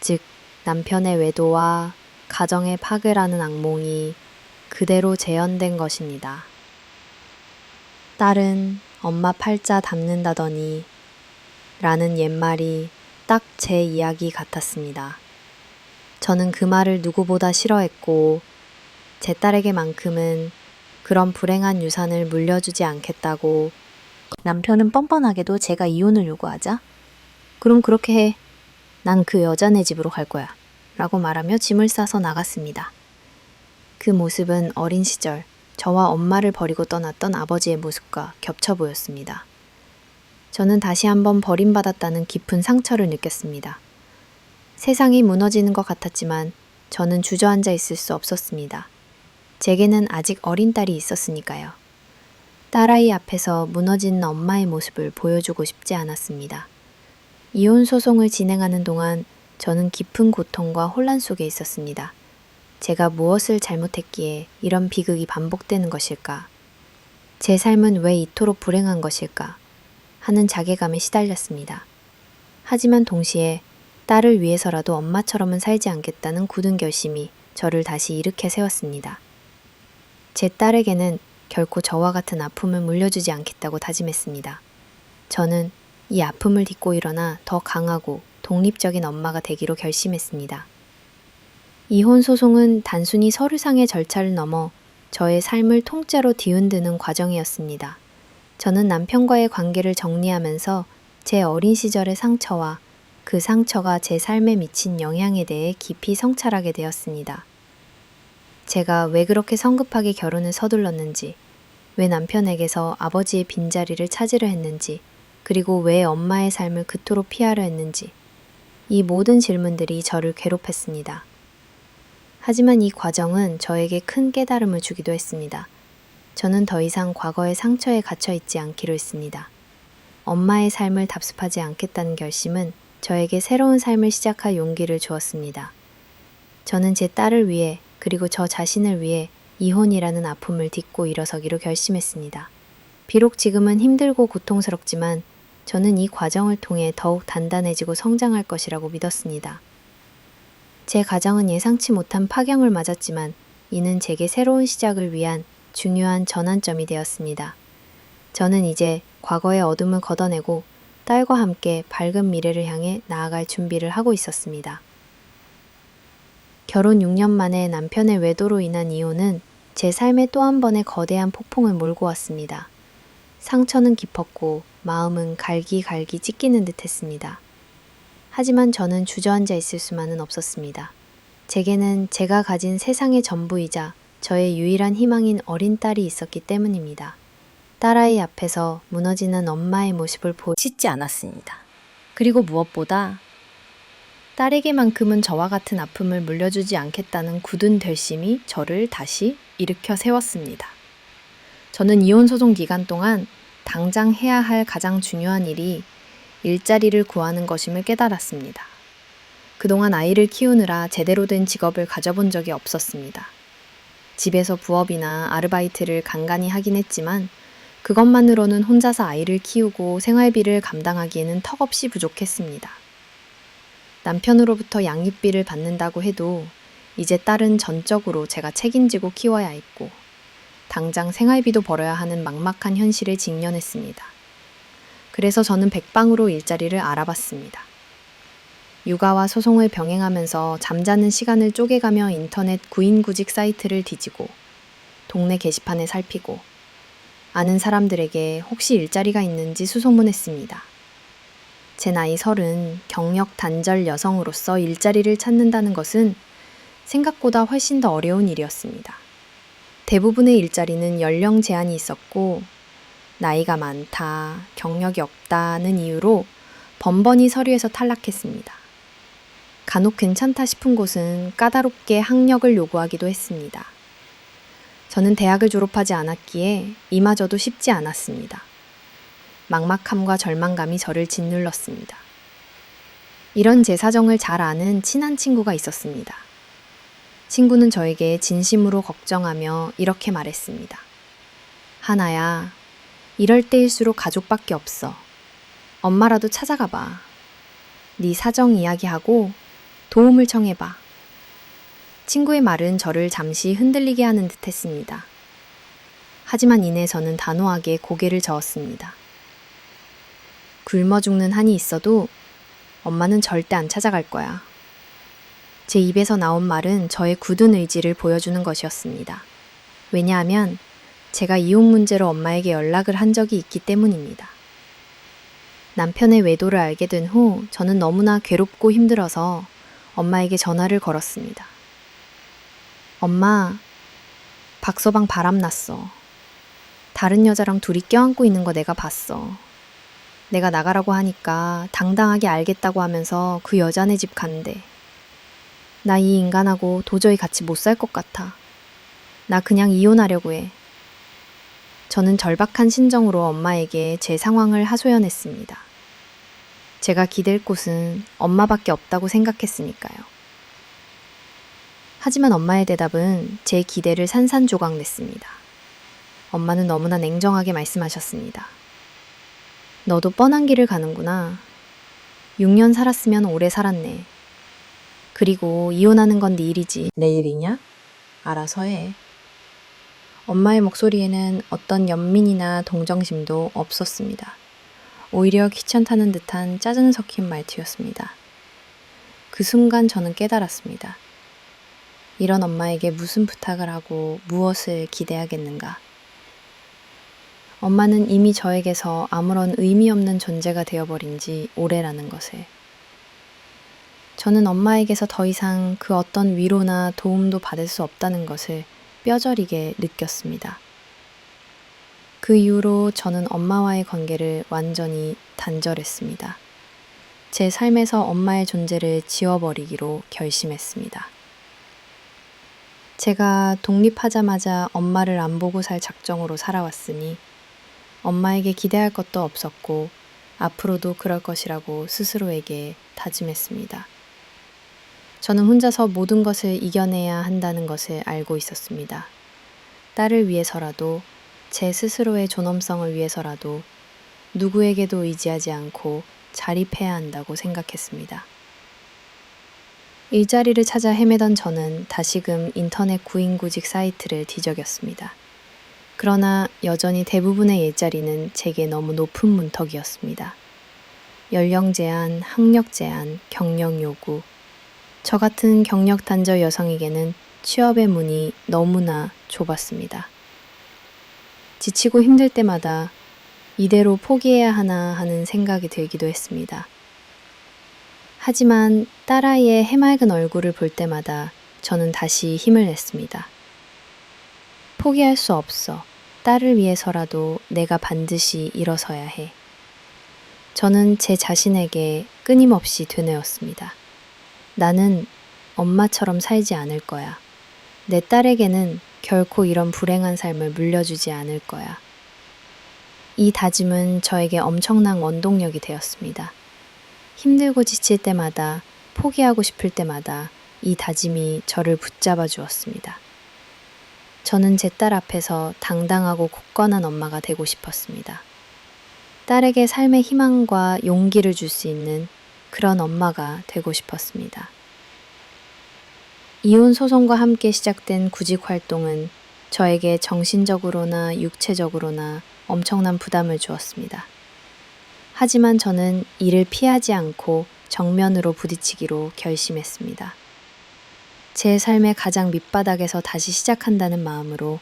즉 남편의 외도와 가정의 파괴라는 악몽이 그대로 재현된 것입니다. 딸은 엄마 팔자 닮는다더니 라는 옛말이 딱 제 이야기 같았습니다. 저는 그 말을 누구보다 싫어했고 제 딸에게만큼은 그런 불행한 유산을 물려주지 않겠다고 남편은 뻔뻔하게도 제가 이혼을 요구하자 그럼 그렇게 해. 난 그 여자네 집으로 갈 거야. 라고 말하며 짐을 싸서 나갔습니다. 그 모습은 어린 시절 저와 엄마를 버리고 떠났던 아버지의 모습과 겹쳐 보였습니다. 저는 다시 한번 버림받았다는 깊은 상처를 느꼈습니다. 세상이 무너지는 것 같았지만 저는 주저앉아 있을 수 없었습니다. 제게는 아직 어린 딸이 있었으니까요. 딸아이 앞에서 무너지는 엄마의 모습을 보여주고 싶지 않았습니다. 이혼 소송을 진행하는 동안 저는 깊은 고통과 혼란 속에 있었습니다. 제가 무엇을 잘못했기에 이런 비극이 반복되는 것일까? 제 삶은 왜 이토록 불행한 것일까? 하는 자괴감에 시달렸습니다. 하지만 동시에 딸을 위해서라도 엄마처럼은 살지 않겠다는 굳은 결심이 저를 다시 일으켜 세웠습니다. 제 딸에게는 결코 저와 같은 아픔을 물려주지 않겠다고 다짐했습니다. 저는 이 아픔을 딛고 일어나 더 강하고 독립적인 엄마가 되기로 결심했습니다. 이혼 소송은 단순히 서류상의 절차를 넘어 저의 삶을 통째로 뒤흔드는 과정이었습니다. 저는 남편과의 관계를 정리하면서 제 어린 시절의 상처와 그 상처가 제 삶에 미친 영향에 대해 깊이 성찰하게 되었습니다. 제가 왜 그렇게 성급하게 결혼을 서둘렀는지, 왜 남편에게서 아버지의 빈자리를 찾으려 했는지, 그리고 왜 엄마의 삶을 그토록 피하려 했는지, 이 모든 질문들이 저를 괴롭혔습니다. 하지만 이 과정은 저에게 큰 깨달음을 주기도 했습니다. 저는 더 이상 과거의 상처에 갇혀 있지 않기로 했습니다. 엄마의 삶을 답습하지 않겠다는 결심은 저에게 새로운 삶을 시작할 용기를 주었습니다. 저는 제 딸을 위해 그리고 저 자신을 위해 이혼이라는 아픔을 딛고 일어서기로 결심했습니다. 비록 지금은 힘들고 고통스럽지만 저는 이 과정을 통해 더욱 단단해지고 성장할 것이라고 믿었습니다. 제 가정은 예상치 못한 파경을 맞았지만 이는 제게 새로운 시작을 위한 중요한 전환점이 되었습니다. 저는 이제 과거의 어둠을 걷어내고 딸과 함께 밝은 미래를 향해 나아갈 준비를 하고 있었습니다. 결혼 6년 만에 남편의 외도로 인한 이혼은 제 삶에 또 한 번의 거대한 폭풍을 몰고 왔습니다. 상처는 깊었고 마음은 갈기갈기 찢기는 듯 했습니다. 하지만 저는 주저앉아 있을 수만은 없었습니다. 제게는 제가 가진 세상의 전부이자 저의 유일한 희망인 어린 딸이 있었기 때문입니다. 딸아이 앞에서 무너지는 엄마의 모습을 보고 싶지 않았습니다. 그리고 무엇보다 딸에게만큼은 저와 같은 아픔을 물려주지 않겠다는 굳은 결심이 저를 다시 일으켜 세웠습니다. 저는 이혼 소송 기간 동안 당장 해야 할 가장 중요한 일이 일자리를 구하는 것임을 깨달았습니다. 그동안 아이를 키우느라 제대로 된 직업을 가져본 적이 없었습니다. 집에서 부업이나 아르바이트를 간간히 하긴 했지만 그것만으로는 혼자서 아이를 키우고 생활비를 감당하기에는 턱없이 부족했습니다. 남편으로부터 양육비를 받는다고 해도 이제 딸은 전적으로 제가 책임지고 키워야 했고 당장 생활비도 벌어야 하는 막막한 현실에 직면했습니다. 그래서 저는 백방으로 일자리를 알아봤습니다. 육아와 소송을 병행하면서 잠자는 시간을 쪼개가며 인터넷 구인구직 사이트를 뒤지고 동네 게시판을 살피고 아는 사람들에게 혹시 일자리가 있는지 수소문했습니다. 제 나이 30, 경력 단절 여성으로서 일자리를 찾는다는 것은 생각보다 훨씬 더 어려운 일이었습니다. 대부분의 일자리는 연령 제한이 있었고 나이가 많다, 경력이 없다는 이유로 번번이 서류에서 탈락했습니다. 간혹 괜찮다 싶은 곳은 까다롭게 학력을 요구하기도 했습니다. 저는 대학을 졸업하지 않았기에 이마저도 쉽지 않았습니다. 막막함과 절망감이 저를 짓눌렀습니다. 이런 제 사정을 잘 아는 친한 친구가 있었습니다. 친구는 저에게 진심으로 걱정하며 이렇게 말했습니다. 하나야, 이럴 때일수록 가족밖에 없어. 엄마라도 찾아가 봐. 네 사정 이야기하고 도움을 청해봐. 친구의 말은 저를 잠시 흔들리게 하는 듯 했습니다. 하지만 이내 저는 단호하게 고개를 저었습니다. 굶어 죽는 한이 있어도 엄마는 절대 안 찾아갈 거야. 제 입에서 나온 말은 저의 굳은 의지를 보여주는 것이었습니다. 왜냐하면 제가 이혼 문제로 엄마에게 연락을 한 적이 있기 때문입니다. 남편의 외도를 알게 된 후 저는 너무나 괴롭고 힘들어서 엄마에게 전화를 걸었습니다. 엄마, 박서방 바람났어. 다른 여자랑 둘이 껴안고 있는 거 내가 봤어. 내가 나가라고 하니까 당당하게 알겠다고 하면서 그 여자네 집 간대. 나 이 인간하고 도저히 같이 못 살 것 같아. 나 그냥 이혼하려고 해. 저는 절박한 심정으로 엄마에게 제 상황을 하소연했습니다. 제가 기댈 곳은 엄마밖에 없다고 생각했으니까요. 하지만 엄마의 대답은 제 기대를 산산조각 냈습니다. 엄마는 너무나 냉정하게 말씀하셨습니다. 너도 뻔한 길을 가는구나. 6년 살았으면 오래 살았네. 그리고 이혼하는 건 네 일이지. 내 일이냐? 알아서 해. 엄마의 목소리에는 어떤 연민이나 동정심도 없었습니다. 오히려 귀찮다는 듯한 짜증 섞인 말투였습니다. 그 순간 저는 깨달았습니다. 이런 엄마에게 무슨 부탁을 하고 무엇을 기대하겠는가. 엄마는 이미 저에게서 아무런 의미 없는 존재가 되어버린 지 오래라는 것을. 저는 엄마에게서 더 이상 그 어떤 위로나 도움도 받을 수 없다는 것을 뼈저리게 느꼈습니다. 그 이후로 저는 엄마와의 관계를 완전히 단절했습니다. 제 삶에서 엄마의 존재를 지워버리기로 결심했습니다. 제가 독립하자마자 엄마를 안 보고 살 작정으로 살아왔으니 엄마에게 기대할 것도 없었고 앞으로도 그럴 것이라고 스스로에게 다짐했습니다. 저는 혼자서 모든 것을 이겨내야 한다는 것을 알고 있었습니다. 딸을 위해서라도 제 스스로의 존엄성을 위해서라도 누구에게도 의지하지 않고 자립해야 한다고 생각했습니다. 일자리를 찾아 헤매던 저는 다시금 인터넷 구인구직 사이트를 뒤적였습니다. 그러나 여전히 대부분의 일자리는 제게 너무 높은 문턱이었습니다. 연령 제한, 학력 제한, 경력 요구. 저 같은 경력 단절 여성에게는 취업의 문이 너무나 좁았습니다. 지치고 힘들 때마다 이대로 포기해야 하나 하는 생각이 들기도 했습니다. 하지만 딸아이의 해맑은 얼굴을 볼 때마다 저는 다시 힘을 냈습니다. 포기할 수 없어. 딸을 위해서라도 내가 반드시 일어서야 해. 저는 제 자신에게 끊임없이 되뇌었습니다. 나는 엄마처럼 살지 않을 거야. 내 딸에게는 결코 이런 불행한 삶을 물려주지 않을 거야. 이 다짐은 저에게 엄청난 원동력이 되었습니다. 힘들고 지칠 때마다, 포기하고 싶을 때마다 이 다짐이 저를 붙잡아 주었습니다. 저는 제 딸 앞에서 당당하고 굳건한 엄마가 되고 싶었습니다. 딸에게 삶의 희망과 용기를 줄 수 있는 그런 엄마가 되고 싶었습니다. 이혼 소송과 함께 시작된 구직 활동은 저에게 정신적으로나 육체적으로나 엄청난 부담을 주었습니다. 하지만 저는 이를 피하지 않고 정면으로 부딪히기로 결심했습니다. 제 삶의 가장 밑바닥에서 다시 시작한다는 마음으로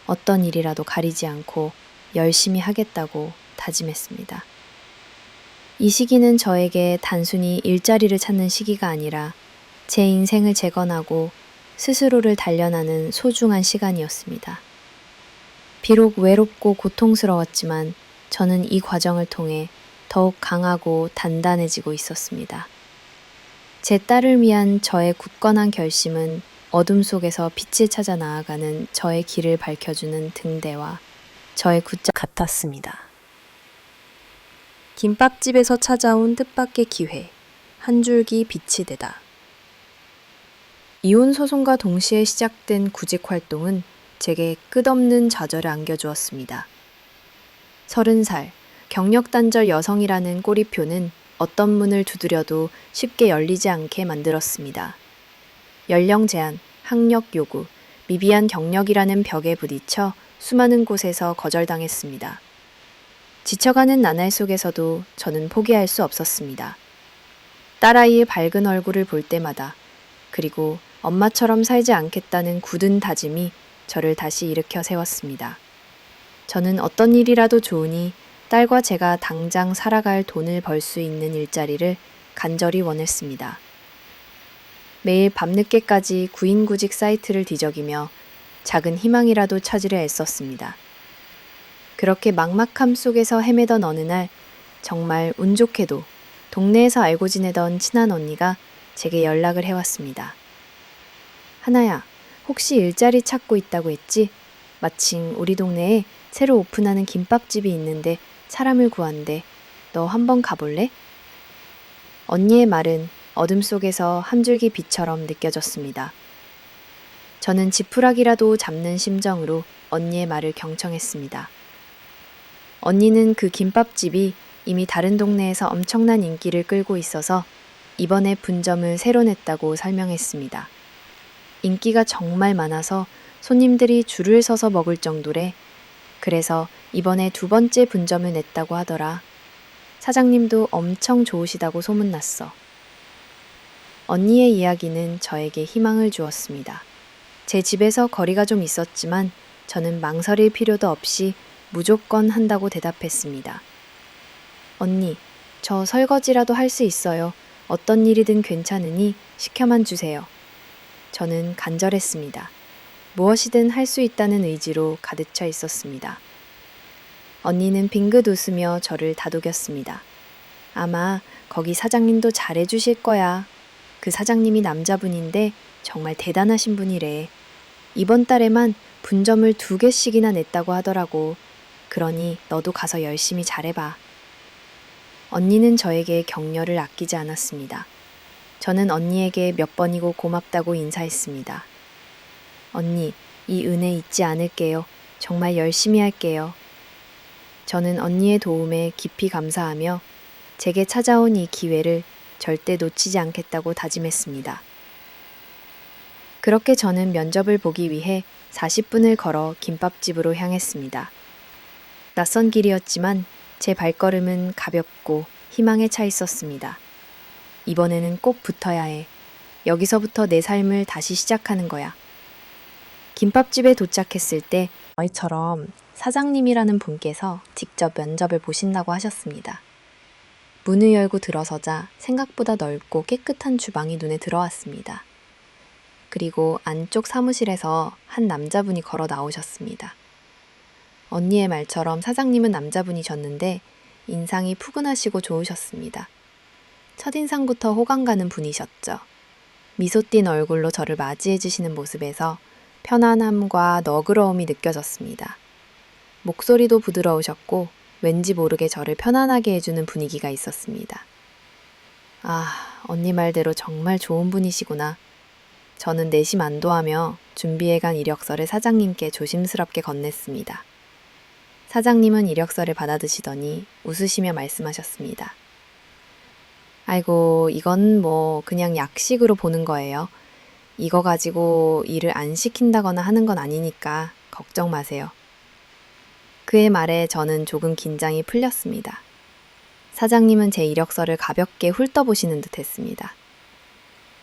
어떤 일이라도 가리지 않고 열심히 하겠다고 다짐했습니다. 이 시기는 저에게 단순히 일자리를 찾는 시기가 아니라 제 인생을 재건하고 스스로를 단련하는 소중한 시간이었습니다. 비록 외롭고 고통스러웠지만 저는 이 과정을 통해 더욱 강하고 단단해지고 있었습니다. 제 딸을 위한 저의 굳건한 결심은 어둠 속에서 빛을 찾아 나아가는 저의 길을 밝혀주는 등대와 저의 굿자 같았습니다. 김밥집에서 찾아온 뜻밖의 기회, 한 줄기 빛이 되다. 이혼 소송과 동시에 시작된 구직 활동은 제게 끝없는 좌절을 안겨주었습니다. 30살, 경력단절 여성이라는 꼬리표는 어떤 문을 두드려도 쉽게 열리지 않게 만들었습니다. 연령 제한, 학력 요구, 미비한 경력이라는 벽에 부딪혀 수많은 곳에서 거절당했습니다. 지쳐가는 나날 속에서도 저는 포기할 수 없었습니다. 딸아이의 밝은 얼굴을 볼 때마다, 그리고 엄마처럼 살지 않겠다는 굳은 다짐이 저를 다시 일으켜 세웠습니다. 저는 어떤 일이라도 좋으니 딸과 제가 당장 살아갈 돈을 벌 수 있는 일자리를 간절히 원했습니다. 매일 밤늦게까지 구인구직 사이트를 뒤적이며 작은 희망이라도 찾으려 애썼습니다. 그렇게 막막함 속에서 헤매던 어느 날 정말 운 좋게도 동네에서 알고 지내던 친한 언니가 제게 연락을 해왔습니다. 하나야, 혹시 일자리 찾고 있다고 했지? 마침 우리 동네에 새로 오픈하는 김밥집이 있는데 사람을 구한대. 너 한번 가볼래? 언니의 말은 어둠 속에서 한 줄기 빛처럼 느껴졌습니다. 저는 지푸라기라도 잡는 심정으로 언니의 말을 경청했습니다. 언니는 그 김밥집이 이미 다른 동네에서 엄청난 인기를 끌고 있어서 이번에 분점을 새로 냈다고 설명했습니다. 인기가 정말 많아서 손님들이 줄을 서서 먹을 정도래. 그래서 이번에 2번째 분점을 냈다고 하더라. 사장님도 엄청 좋으시다고 소문났어. 언니의 이야기는 저에게 희망을 주었습니다. 제 집에서 거리가 좀 있었지만 저는 망설일 필요도 없이 무조건 한다고 대답했습니다. 언니, 저 설거지라도 할 수 있어요. 어떤 일이든 괜찮으니 시켜만 주세요. 저는 간절했습니다. 무엇이든 할 수 있다는 의지로 가득 차 있었습니다. 언니는 빙긋 웃으며 저를 다독였습니다. 아마 거기 사장님도 잘해주실 거야. 그 사장님이 남자분인데 정말 대단하신 분이래. 이번 달에만 분점을 2개씩이나 냈다고 하더라고. 그러니 너도 가서 열심히 잘해봐. 언니는 저에게 격려를 아끼지 않았습니다. 저는 언니에게 몇 번이고 고맙다고 인사했습니다. 언니, 이 은혜 잊지 않을게요. 정말 열심히 할게요. 저는 언니의 도움에 깊이 감사하며 제게 찾아온 이 기회를 절대 놓치지 않겠다고 다짐했습니다. 그렇게 저는 면접을 보기 위해 40분을 걸어 김밥집으로 향했습니다. 낯선 길이었지만 제 발걸음은 가볍고 희망에 차 있었습니다. 이번에는 꼭 붙어야 해. 여기서부터 내 삶을 다시 시작하는 거야. 김밥집에 도착했을 때 아이처럼 사장님이라는 분께서 직접 면접을 보신다고 하셨습니다. 문을 열고 들어서자 생각보다 넓고 깨끗한 주방이 눈에 들어왔습니다. 그리고 안쪽 사무실에서 한 남자분이 걸어 나오셨습니다. 언니의 말처럼 사장님은 남자분이셨는데 인상이 푸근하시고 좋으셨습니다. 첫인상부터 호감 가는 분이셨죠. 미소 띤 얼굴로 저를 맞이해 주시는 모습에서 편안함과 너그러움이 느껴졌습니다. 목소리도 부드러우셨고 왠지 모르게 저를 편안하게 해주는 분위기가 있었습니다. 아, 언니 말대로 정말 좋은 분이시구나. 저는 내심 안도하며 준비해간 이력서를 사장님께 조심스럽게 건넸습니다. 사장님은 이력서를 받아드시더니 웃으시며 말씀하셨습니다. 아이고, 이건 뭐 그냥 약식으로 보는 거예요. 이거 가지고 일을 안 시킨다거나 하는 건 아니니까 걱정 마세요. 그의 말에 저는 조금 긴장이 풀렸습니다. 사장님은 제 이력서를 가볍게 훑어보시는 듯 했습니다.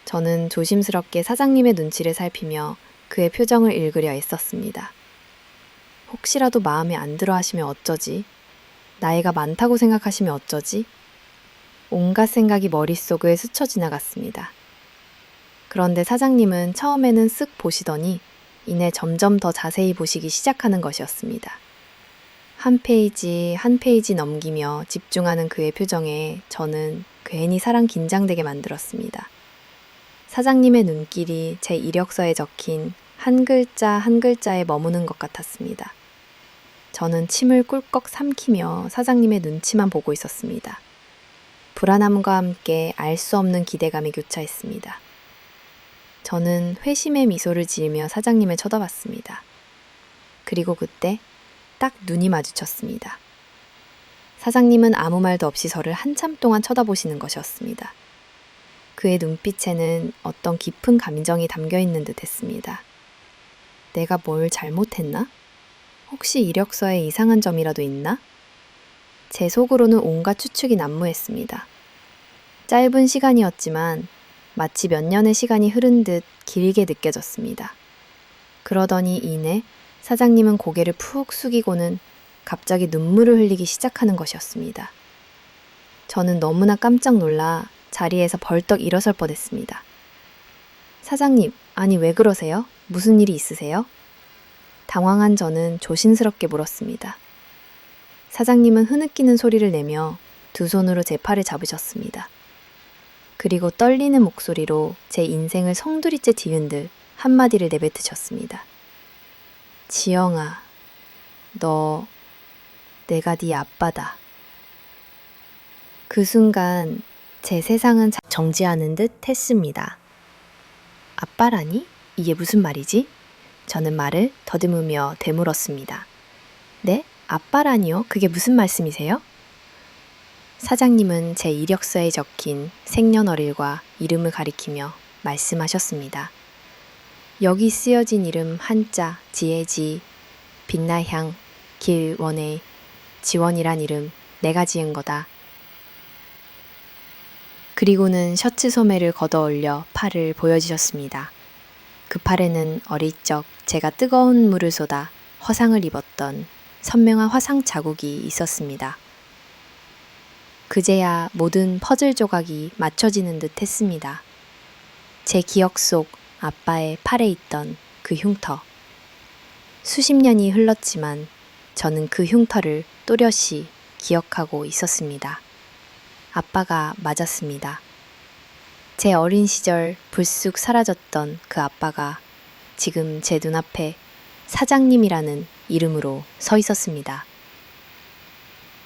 저는 조심스럽게 사장님의 눈치를 살피며 그의 표정을 읽으려 애썼습니다. 혹시라도 마음에 안 들어 하시면 어쩌지? 나이가 많다고 생각하시면 어쩌지? 온갖 생각이 머릿속을 스쳐 지나갔습니다. 그런데 사장님은 처음에는 쓱 보시더니 이내 점점 더 자세히 보시기 시작하는 것이었습니다. 한 페이지 한 페이지 넘기며 집중하는 그의 표정에 저는 괜히 사람 긴장되게 만들었습니다. 사장님의 눈길이 제 이력서에 적힌 한 글자 한 글자에 머무는 것 같았습니다. 저는 침을 꿀꺽 삼키며 사장님의 눈치만 보고 있었습니다. 불안함과 함께 알 수 없는 기대감이 교차했습니다. 저는 회심의 미소를 지으며 사장님을 쳐다봤습니다. 그리고 그때 딱 눈이 마주쳤습니다. 사장님은 아무 말도 없이 저를 한참 동안 쳐다보시는 것이었습니다. 그의 눈빛에는 어떤 깊은 감정이 담겨 있는 듯 했습니다. 내가 뭘 잘못했나? 혹시 이력서에 이상한 점이라도 있나? 제 속으로는 온갖 추측이 난무했습니다. 짧은 시간이었지만 마치 몇 년의 시간이 흐른 듯 길게 느껴졌습니다. 그러더니 이내 사장님은 고개를 푹 숙이고는 갑자기 눈물을 흘리기 시작하는 것이었습니다. 저는 너무나 깜짝 놀라 자리에서 벌떡 일어설 뻔했습니다. 사장님, 아니 왜 그러세요? 무슨 일이 있으세요? 당황한 저는 조심스럽게 물었습니다. 사장님은 흐느끼는 소리를 내며 두 손으로 제 팔을 잡으셨습니다. 그리고 떨리는 목소리로 제 인생을 송두리째 뒤흔 듯 한마디를 내뱉으셨습니다. 지영아, 내가 네 아빠다. 그 순간 제 세상은 정지하는 듯 했습니다. 아빠라니? 이게 무슨 말이지? 저는 말을 더듬으며 되물었습니다. 네? 아빠라니요? 그게 무슨 말씀이세요? 사장님은 제 이력서에 적힌 생년월일과 이름을 가리키며 말씀하셨습니다. 여기 쓰여진 이름 한자, 지혜지, 빛나향, 길원의 지원이란 이름 내가 지은 거다. 그리고는 셔츠 소매를 걷어 올려 팔을 보여주셨습니다. 그 팔에는 어릴 적 제가 뜨거운 물을 쏟아 화상을 입었던 선명한 화상 자국이 있었습니다. 그제야 모든 퍼즐 조각이 맞춰지는 듯 했습니다. 제 기억 속 아빠의 팔에 있던 그 흉터. 수십 년이 흘렀지만 저는 그 흉터를 또렷이 기억하고 있었습니다. 아빠가 맞았습니다. 제 어린 시절 불쑥 사라졌던 그 아빠가 지금 제 눈앞에 사장님이라는 이름으로 서 있었습니다.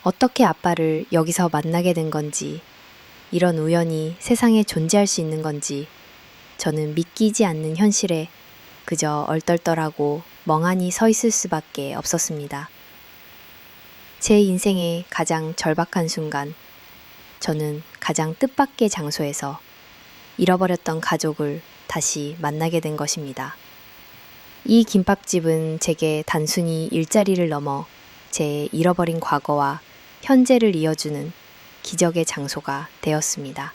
어떻게 아빠를 여기서 만나게 된 건지, 이런 우연이 세상에 존재할 수 있는 건지, 저는 믿기지 않는 현실에 그저 얼떨떨하고 멍하니 서 있을 수밖에 없었습니다. 제 인생의 가장 절박한 순간, 저는 가장 뜻밖의 장소에서 잃어버렸던 가족을 다시 만나게 된 것입니다. 이 김밥집은 제게 단순히 일자리를 넘어 제 잃어버린 과거와 현재를 이어주는 기적의 장소가 되었습니다.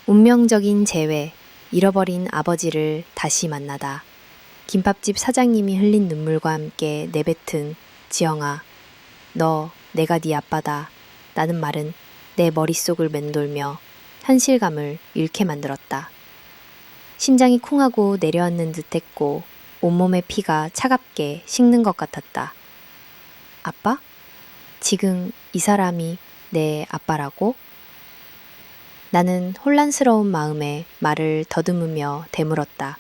운명적인 재회, 잃어버린 아버지를 다시 만나다 김밥집 사장님이 흘린 눈물과 함께 내뱉은 지영아, 너 내가 네 아빠다 라는 말은 내 머릿속을 맴돌며 현실감을 잃게 만들었다. 심장이 쿵하고 내려앉는 듯했고 온몸의 피가 차갑게 식는 것 같았다. 아빠? 지금 이 사람이 내 아빠라고? 나는 혼란스러운 마음에 말을 더듬으며 되물었다.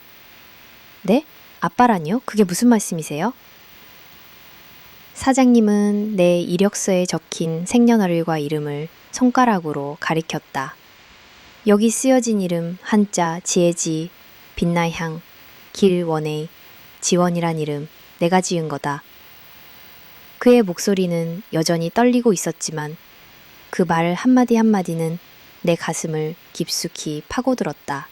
네? 아빠라니요? 그게 무슨 말씀이세요? 사장님은 내 이력서에 적힌 생년월일과 이름을 손가락으로 가리켰다. 여기 쓰여진 이름 한자 지혜지, 빛나향, 길원의, 지원이란 이름 내가 지은 거다. 그의 목소리는 여전히 떨리고 있었지만 그 말 한마디 한마디는 내 가슴을 깊숙이 파고들었다.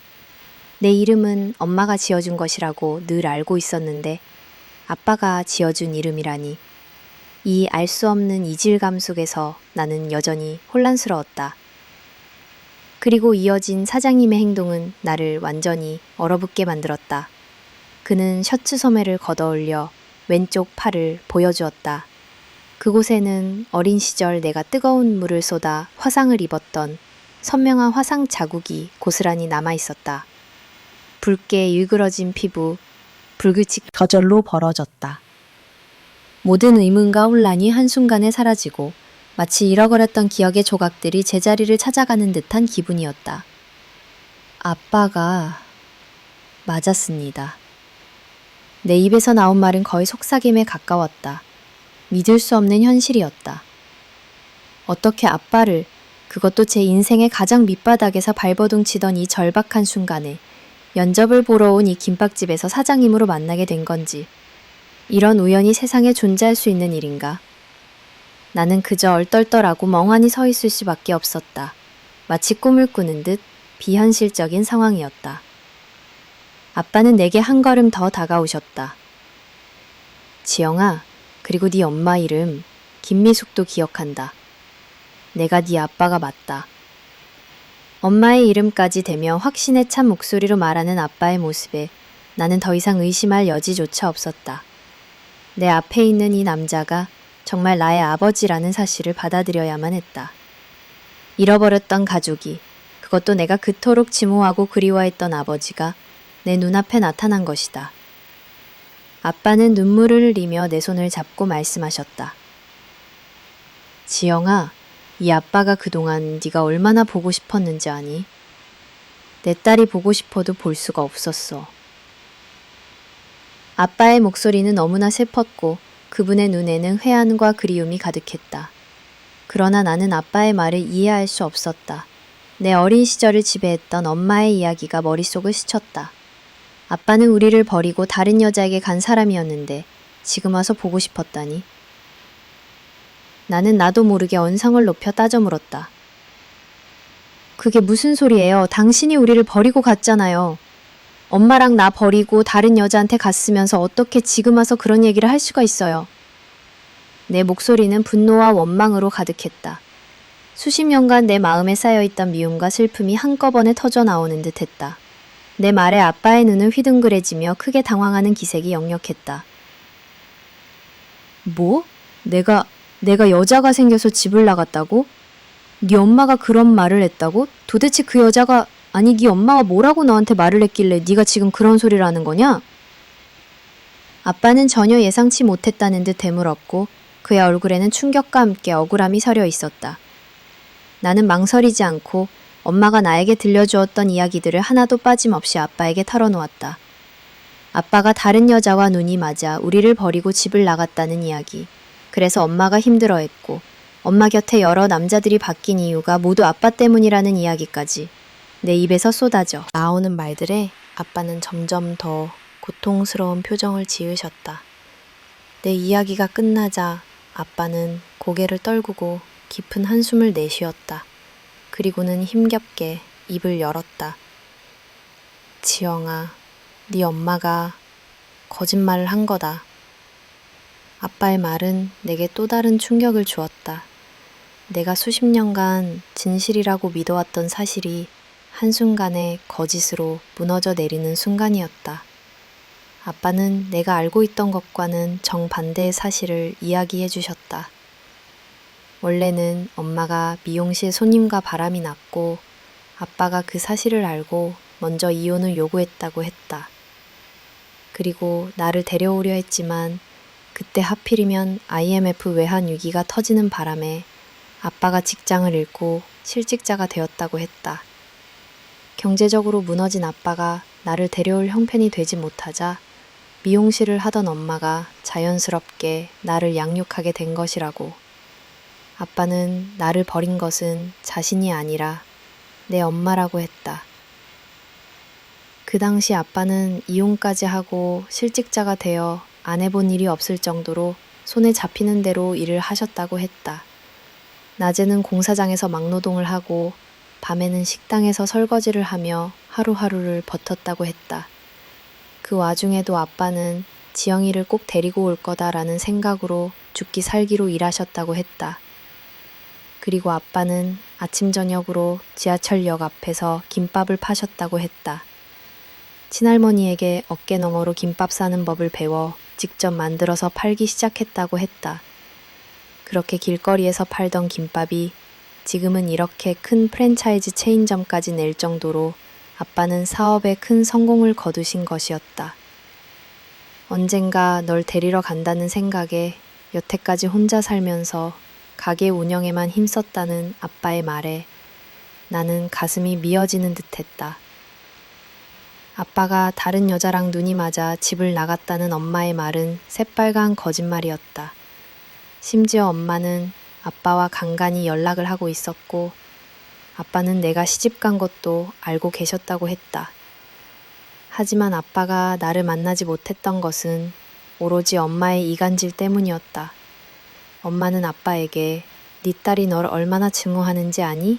내 이름은 엄마가 지어준 것이라고 늘 알고 있었는데 아빠가 지어준 이름이라니. 이 알 수 없는 이질감 속에서 나는 여전히 혼란스러웠다. 그리고 이어진 사장님의 행동은 나를 완전히 얼어붙게 만들었다. 그는 셔츠 소매를 걷어올려 왼쪽 팔을 보여주었다. 그곳에는 어린 시절 내가 뜨거운 물을 쏟아 화상을 입었던 선명한 화상 자국이 고스란히 남아있었다. 붉게 일그러진 피부, 불규칙 저절로 벌어졌다. 모든 의문과 혼란이 한순간에 사라지고 마치 잃어버렸던 기억의 조각들이 제자리를 찾아가는 듯한 기분이었다. 아빠가 맞았습니다. 내 입에서 나온 말은 거의 속삭임에 가까웠다. 믿을 수 없는 현실이었다. 어떻게 아빠를, 그것도 제 인생의 가장 밑바닥에서 발버둥치던 이 절박한 순간에 면접을 보러 온 이 김밥집에서 사장님으로 만나게 된 건지, 이런 우연이 세상에 존재할 수 있는 일인가? 나는 그저 얼떨떨하고 멍하니 서 있을 수밖에 없었다. 마치 꿈을 꾸는 듯 비현실적인 상황이었다. 아빠는 내게 한 걸음 더 다가오셨다. 지영아, 그리고 네 엄마 이름 김미숙도 기억한다. 내가 네 아빠가 맞다. 엄마의 이름까지 대며 확신에 찬 목소리로 말하는 아빠의 모습에 나는 더 이상 의심할 여지조차 없었다. 내 앞에 있는 이 남자가 정말 나의 아버지라는 사실을 받아들여야만 했다. 잃어버렸던 가족이, 그것도 내가 그토록 증오하고 그리워했던 아버지가 내 눈앞에 나타난 것이다. 아빠는 눈물을 흘리며 내 손을 잡고 말씀하셨다. 지영아, 이 아빠가 그동안 네가 얼마나 보고 싶었는지 아니? 내 딸이 보고 싶어도 볼 수가 없었어. 아빠의 목소리는 너무나 슬펐고 그분의 눈에는 회한과 그리움이 가득했다. 그러나 나는 아빠의 말을 이해할 수 없었다. 내 어린 시절을 지배했던 엄마의 이야기가 머릿속을 스쳤다. 아빠는 우리를 버리고 다른 여자에게 간 사람이었는데 지금 와서 보고 싶었다니. 나는 나도 모르게 언성을 높여 따져 물었다. 그게 무슨 소리예요? 당신이 우리를 버리고 갔잖아요. 엄마랑 나 버리고 다른 여자한테 갔으면서 어떻게 지금 와서 그런 얘기를 할 수가 있어요. 내 목소리는 분노와 원망으로 가득했다. 수십 년간 내 마음에 쌓여있던 미움과 슬픔이 한꺼번에 터져 나오는 듯 했다. 내 말에 아빠의 눈은 휘둥그레지며 크게 당황하는 기색이 역력했다. 뭐? 내가 여자가 생겨서 집을 나갔다고? 네 엄마가 그런 말을 했다고? 도대체 그 여자가, 아니 네 엄마가 뭐라고 너한테 말을 했길래 네가 지금 그런 소리를 하는 거냐? 아빠는 전혀 예상치 못했다는 듯 되물었고 그의 얼굴에는 충격과 함께 억울함이 서려 있었다. 나는 망설이지 않고 엄마가 나에게 들려주었던 이야기들을 하나도 빠짐없이 아빠에게 털어놓았다. 아빠가 다른 여자와 눈이 맞아 우리를 버리고 집을 나갔다는 이야기. 그래서 엄마가 힘들어했고 엄마 곁에 여러 남자들이 바뀐 이유가 모두 아빠 때문이라는 이야기까지 내 입에서 쏟아져 나오는 말들에 아빠는 점점 더 고통스러운 표정을 지으셨다. 내 이야기가 끝나자 아빠는 고개를 떨구고 깊은 한숨을 내쉬었다. 그리고는 힘겹게 입을 열었다. 지영아, 네 엄마가 거짓말을 한 거다. 아빠의 말은 내게 또 다른 충격을 주었다. 내가 수십 년간 진실이라고 믿어왔던 사실이 한순간에 거짓으로 무너져 내리는 순간이었다. 아빠는 내가 알고 있던 것과는 정반대의 사실을 이야기해 주셨다. 원래는 엄마가 미용실 손님과 바람이 났고 아빠가 그 사실을 알고 먼저 이혼을 요구했다고 했다. 그리고 나를 데려오려 했지만 그때 하필이면 IMF 외환 위기가 터지는 바람에 아빠가 직장을 잃고 실직자가 되었다고 했다. 경제적으로 무너진 아빠가 나를 데려올 형편이 되지 못하자 미용실을 하던 엄마가 자연스럽게 나를 양육하게 된 것이라고. 아빠는 나를 버린 것은 자신이 아니라 내 엄마라고 했다. 그 당시 아빠는 이혼까지 하고 실직자가 되어 안 해본 일이 없을 정도로 손에 잡히는 대로 일을 하셨다고 했다. 낮에는 공사장에서 막노동을 하고 밤에는 식당에서 설거지를 하며 하루하루를 버텼다고 했다. 그 와중에도 아빠는 지영이를 꼭 데리고 올 거다라는 생각으로 죽기 살기로 일하셨다고 했다. 그리고 아빠는 아침 저녁으로 지하철역 앞에서 김밥을 파셨다고 했다. 친할머니에게 어깨너머로 김밥 싸는 법을 배워 직접 만들어서 팔기 시작했다고 했다. 그렇게 길거리에서 팔던 김밥이 지금은 이렇게 큰 프랜차이즈 체인점까지 낼 정도로 아빠는 사업에 큰 성공을 거두신 것이었다. 언젠가 널 데리러 간다는 생각에 여태까지 혼자 살면서 가게 운영에만 힘썼다는 아빠의 말에 나는 가슴이 미어지는 듯했다. 아빠가 다른 여자랑 눈이 맞아 집을 나갔다는 엄마의 말은 새빨간 거짓말이었다. 심지어 엄마는 아빠와 간간히 연락을 하고 있었고 아빠는 내가 시집간 것도 알고 계셨다고 했다. 하지만 아빠가 나를 만나지 못했던 것은 오로지 엄마의 이간질 때문이었다. 엄마는 아빠에게 네 딸이 널 얼마나 증오하는지 아니?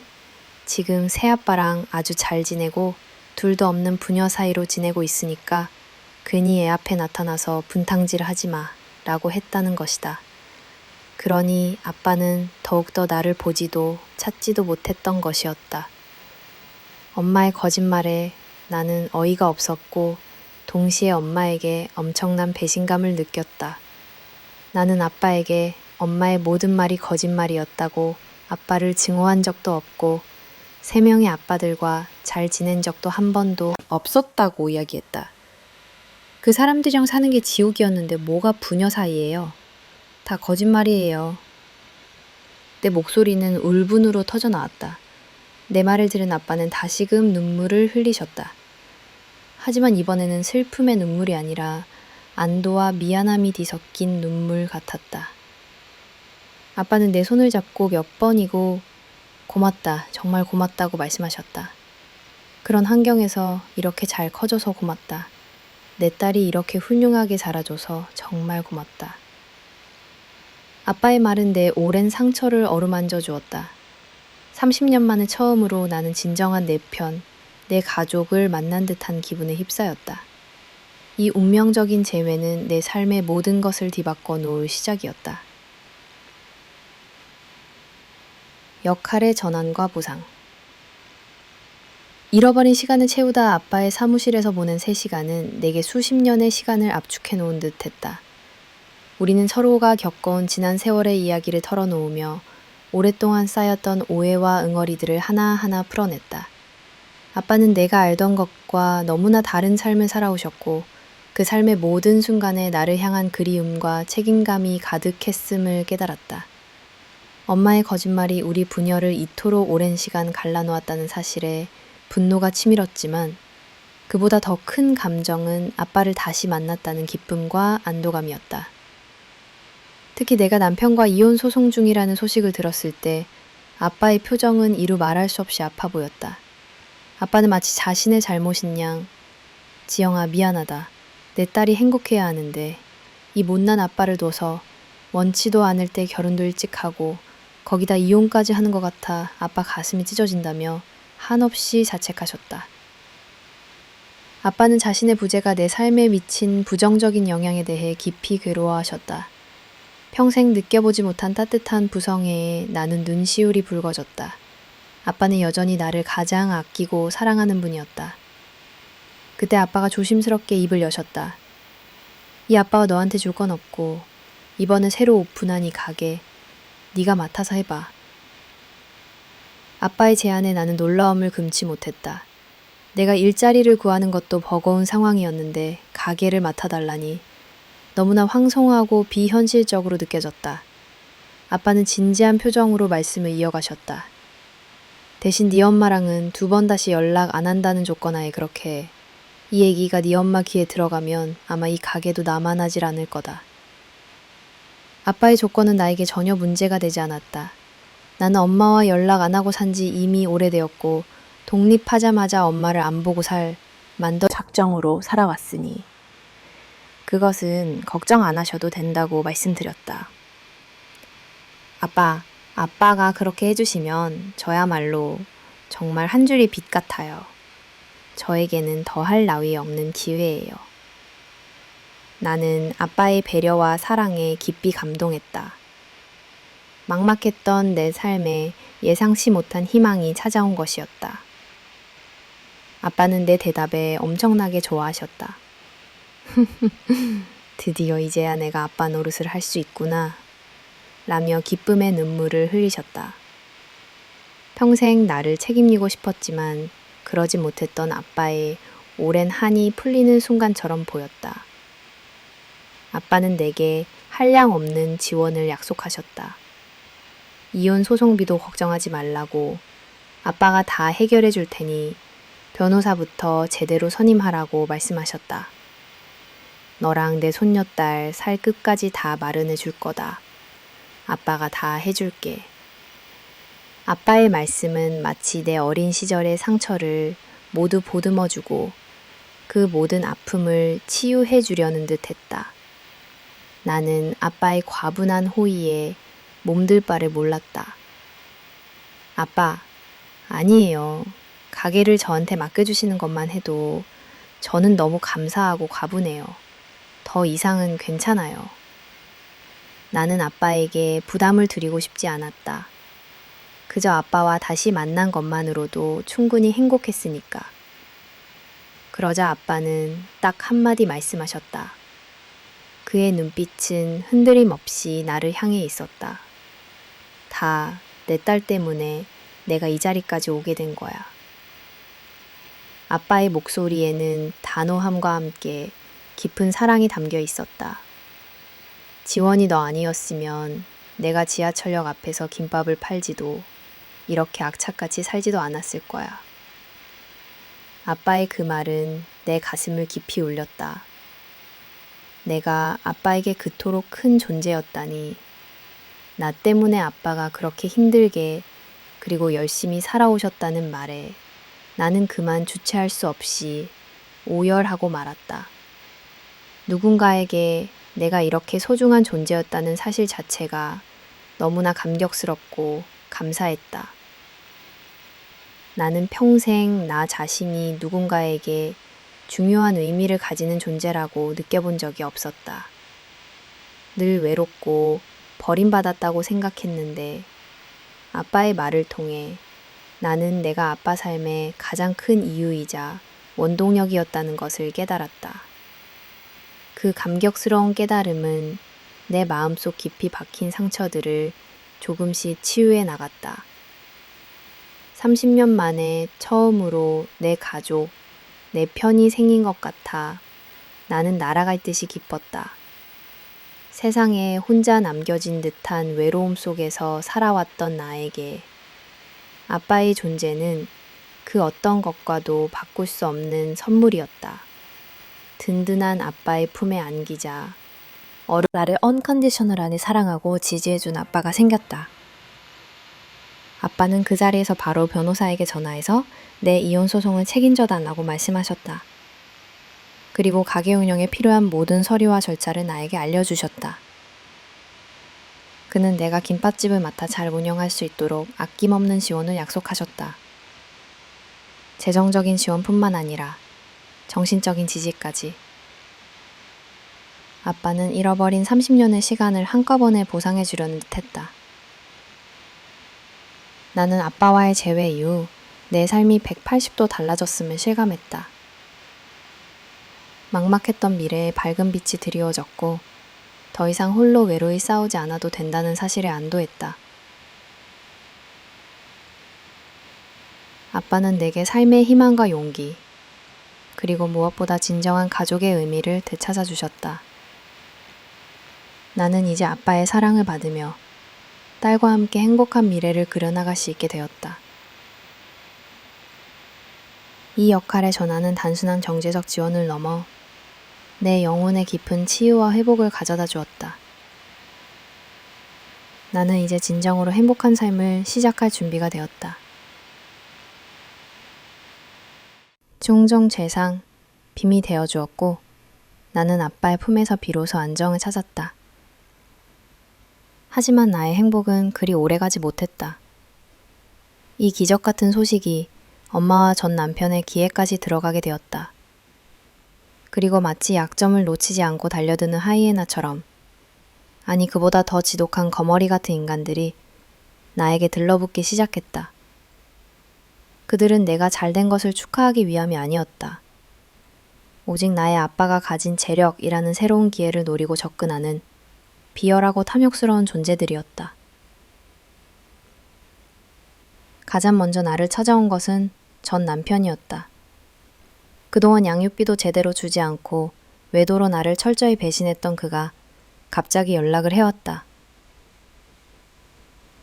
지금 새아빠랑 아주 잘 지내고 둘도 없는 부녀 사이로 지내고 있으니까 괜히 애 앞에 나타나서 분탕질 하지 마 라고 했다는 것이다. 그러니 아빠는 더욱더 나를 보지도 찾지도 못했던 것이었다. 엄마의 거짓말에 나는 어이가 없었고 동시에 엄마에게 엄청난 배신감을 느꼈다. 나는 아빠에게 엄마의 모든 말이 거짓말이었다고 아빠를 증오한 적도 없고 3명의 아빠들과 잘 지낸 적도 한 번도 없었다고 이야기했다. 그 사람들이랑 사는 게 지옥이었는데 뭐가 부녀 사이예요. 다 거짓말이에요. 내 목소리는 울분으로 터져 나왔다. 내 말을 들은 아빠는 다시금 눈물을 흘리셨다. 하지만 이번에는 슬픔의 눈물이 아니라 안도와 미안함이 뒤섞인 눈물 같았다. 아빠는 내 손을 잡고 몇 번이고 고맙다, 정말 고맙다고 말씀하셨다. 그런 환경에서 이렇게 잘 커져서 고맙다. 내 딸이 이렇게 훌륭하게 자라줘서 정말 고맙다. 아빠의 말은 내 오랜 상처를 어루만져 주었다. 30년 만에 처음으로 나는 진정한 내 편, 내 가족을 만난 듯한 기분에 휩싸였다. 이 운명적인 재회는 내 삶의 모든 것을 뒤바꿔 놓을 시작이었다. 역할의 전환과 보상. 잃어버린 시간을 채우다 아빠의 사무실에서 보낸 3시간은 내게 수십 년의 시간을 압축해 놓은 듯 했다. 우리는 서로가 겪어온 지난 세월의 이야기를 털어놓으며 오랫동안 쌓였던 오해와 응어리들을 하나하나 풀어냈다. 아빠는 내가 알던 것과 너무나 다른 삶을 살아오셨고 그 삶의 모든 순간에 나를 향한 그리움과 책임감이 가득했음을 깨달았다. 엄마의 거짓말이 우리 부녀를 이토록 오랜 시간 갈라놓았다는 사실에 분노가 치밀었지만 그보다 더 큰 감정은 아빠를 다시 만났다는 기쁨과 안도감이었다. 특히 내가 남편과 이혼 소송 중이라는 소식을 들었을 때 아빠의 표정은 이루 말할 수 없이 아파 보였다. 아빠는 마치 자신의 잘못인 양 지영아 미안하다. 내 딸이 행복해야 하는데 이 못난 아빠를 둬서 원치도 않을 때 결혼도 일찍 하고 거기다 이혼까지 하는 것 같아 아빠 가슴이 찢어진다며 한없이 자책하셨다. 아빠는 자신의 부재가 내 삶에 미친 부정적인 영향에 대해 깊이 괴로워하셨다. 평생 느껴보지 못한 따뜻한 부성애에 나는 눈시울이 붉어졌다. 아빠는 여전히 나를 가장 아끼고 사랑하는 분이었다. 그때 아빠가 조심스럽게 입을 여셨다. 이 아빠가 너한테 줄 건 없고 이번에 새로 오픈한 이 가게 네가 맡아서 해봐. 아빠의 제안에 나는 놀라움을 금치 못했다. 내가 일자리를 구하는 것도 버거운 상황이었는데 가게를 맡아달라니 너무나 황송하고 비현실적으로 느껴졌다. 아빠는 진지한 표정으로 말씀을 이어가셨다. 대신 네 엄마랑은 2번 다시 연락 안 한다는 조건하에 그렇게 해. 이 얘기가 네 엄마 귀에 들어가면 아마 이 가게도 남아나질 않을 거다. 아빠의 조건은 나에게 전혀 문제가 되지 않았다. 나는 엄마와 연락 안 하고 산지 이미 오래되었고 독립하자마자 엄마를 안 보고 살 만더 작정으로 살아왔으니 그것은 걱정 안 하셔도 된다고 말씀드렸다. 아빠가 그렇게 해주시면 저야말로 정말 한 줄이 빛 같아요. 저에게는 더할 나위 없는 기회예요. 나는 아빠의 배려와 사랑에 깊이 감동했다. 막막했던 내 삶에 예상치 못한 희망이 찾아온 것이었다. 아빠는 내 대답에 엄청나게 좋아하셨다. 드디어 이제야 내가 아빠 노릇을 할 수 있구나. 라며 기쁨의 눈물을 흘리셨다. 평생 나를 책임지고 싶었지만 그러지 못했던 아빠의 오랜 한이 풀리는 순간처럼 보였다. 아빠는 내게 한량 없는 지원을 약속하셨다. 이혼 소송비도 걱정하지 말라고 아빠가 다 해결해 줄 테니 변호사부터 제대로 선임하라고 말씀하셨다. 너랑 내 손녀딸 살 끝까지 다 마련해 줄 거다. 아빠가 다 해줄게. 아빠의 말씀은 마치 내 어린 시절의 상처를 모두 보듬어주고 그 모든 아픔을 치유해 주려는 듯 했다. 나는 아빠의 과분한 호의에 몸둘 바를 몰랐다. 아빠, 아니에요. 가게를 저한테 맡겨주시는 것만 해도 저는 너무 감사하고 과분해요. 더 이상은 괜찮아요. 나는 아빠에게 부담을 드리고 싶지 않았다. 그저 아빠와 다시 만난 것만으로도 충분히 행복했으니까. 그러자 아빠는 딱 한마디 말씀하셨다. 그의 눈빛은 흔들림 없이 나를 향해 있었다. 다 내 딸 때문에 내가 이 자리까지 오게 된 거야. 아빠의 목소리에는 단호함과 함께 깊은 사랑이 담겨 있었다. 지원이 너 아니었으면 내가 지하철역 앞에서 김밥을 팔지도 이렇게 악착같이 살지도 않았을 거야. 아빠의 그 말은 내 가슴을 깊이 울렸다. 내가 아빠에게 그토록 큰 존재였다니. 나 때문에 아빠가 그렇게 힘들게 그리고 열심히 살아오셨다는 말에 나는 그만 주체할 수 없이 오열하고 말았다. 누군가에게 내가 이렇게 소중한 존재였다는 사실 자체가 너무나 감격스럽고 감사했다. 나는 평생 나 자신이 누군가에게 중요한 의미를 가지는 존재라고 느껴본 적이 없었다. 늘 외롭고 버림받았다고 생각했는데 아빠의 말을 통해 나는 내가 아빠 삶의 가장 큰 이유이자 원동력이었다는 것을 깨달았다. 그 감격스러운 깨달음은 내 마음속 깊이 박힌 상처들을 조금씩 치유해 나갔다. 30년 만에 처음으로 내 가족, 내 편이 생긴 것 같아 나는 날아갈 듯이 기뻤다. 세상에 혼자 남겨진 듯한 외로움 속에서 살아왔던 나에게 아빠의 존재는 그 어떤 것과도 바꿀 수 없는 선물이었다. 든든한 아빠의 품에 안기자 나를 언컨디셔널하게 사랑하고 지지해준 아빠가 생겼다. 아빠는 그 자리에서 바로 변호사에게 전화해서 내 이혼 소송을 책임져달라고 말씀하셨다. 그리고 가게 운영에 필요한 모든 서류와 절차를 나에게 알려주셨다. 그는 내가 김밥집을 맡아 잘 운영할 수 있도록 아낌없는 지원을 약속하셨다. 재정적인 지원뿐만 아니라 정신적인 지지까지. 아빠는 잃어버린 30년의 시간을 한꺼번에 보상해 주려는 듯했다. 나는 아빠와의 재회 이후 내 삶이 180도 달라졌음을 실감했다. 막막했던 미래에 밝은 빛이 드리워졌고 더 이상 홀로 외로이 싸우지 않아도 된다는 사실에 안도했다. 아빠는 내게 삶의 희망과 용기, 그리고 무엇보다 진정한 가족의 의미를 되찾아 주셨다. 나는 이제 아빠의 사랑을 받으며 딸과 함께 행복한 미래를 그려나갈 수 있게 되었다. 이 역할의 전환은 단순한 경제적 지원을 넘어 내 영혼의 깊은 치유와 회복을 가져다 주었다. 나는 이제 진정으로 행복한 삶을 시작할 준비가 되었다. 종종 재상, 빔이 되어 주었고 나는 아빠의 품에서 비로소 안정을 찾았다. 하지만 나의 행복은 그리 오래가지 못했다. 이 기적 같은 소식이 엄마와 전 남편의 귀에까지 들어가게 되었다. 그리고 마치 약점을 놓치지 않고 달려드는 하이에나처럼, 아니 그보다 더 지독한 거머리 같은 인간들이 나에게 들러붙기 시작했다. 그들은 내가 잘된 것을 축하하기 위함이 아니었다. 오직 나의 아빠가 가진 재력이라는 새로운 기회를 노리고 접근하는 비열하고 탐욕스러운 존재들이었다. 가장 먼저 나를 찾아온 것은 전 남편이었다. 그동안 양육비도 제대로 주지 않고 외도로 나를 철저히 배신했던 그가 갑자기 연락을 해왔다.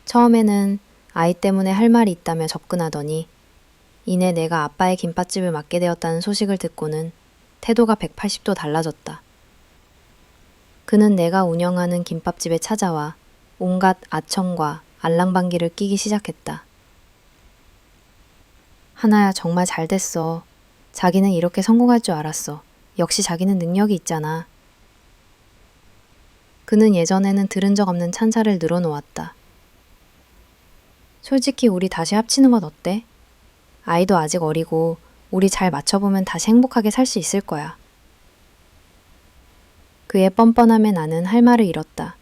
처음에는 아이 때문에 할 말이 있다며 접근하더니 이내 내가 아빠의 김밥집을 맡게 되었다는 소식을 듣고는 태도가 180도 달라졌다. 그는 내가 운영하는 김밥집에 찾아와 온갖 아청과 알랑방귀를 끼기 시작했다. 하나야, 정말 잘 됐어. 자기는 이렇게 성공할 줄 알았어. 역시 자기는 능력이 있잖아. 그는 예전에는 들은 적 없는 찬사를 늘어놓았다. 솔직히 우리 다시 합치는 건 어때? 아이도 아직 어리고 우리 잘 맞춰보면 다시 행복하게 살 수 있을 거야. 그의 뻔뻔함에 나는 할 말을 잃었다.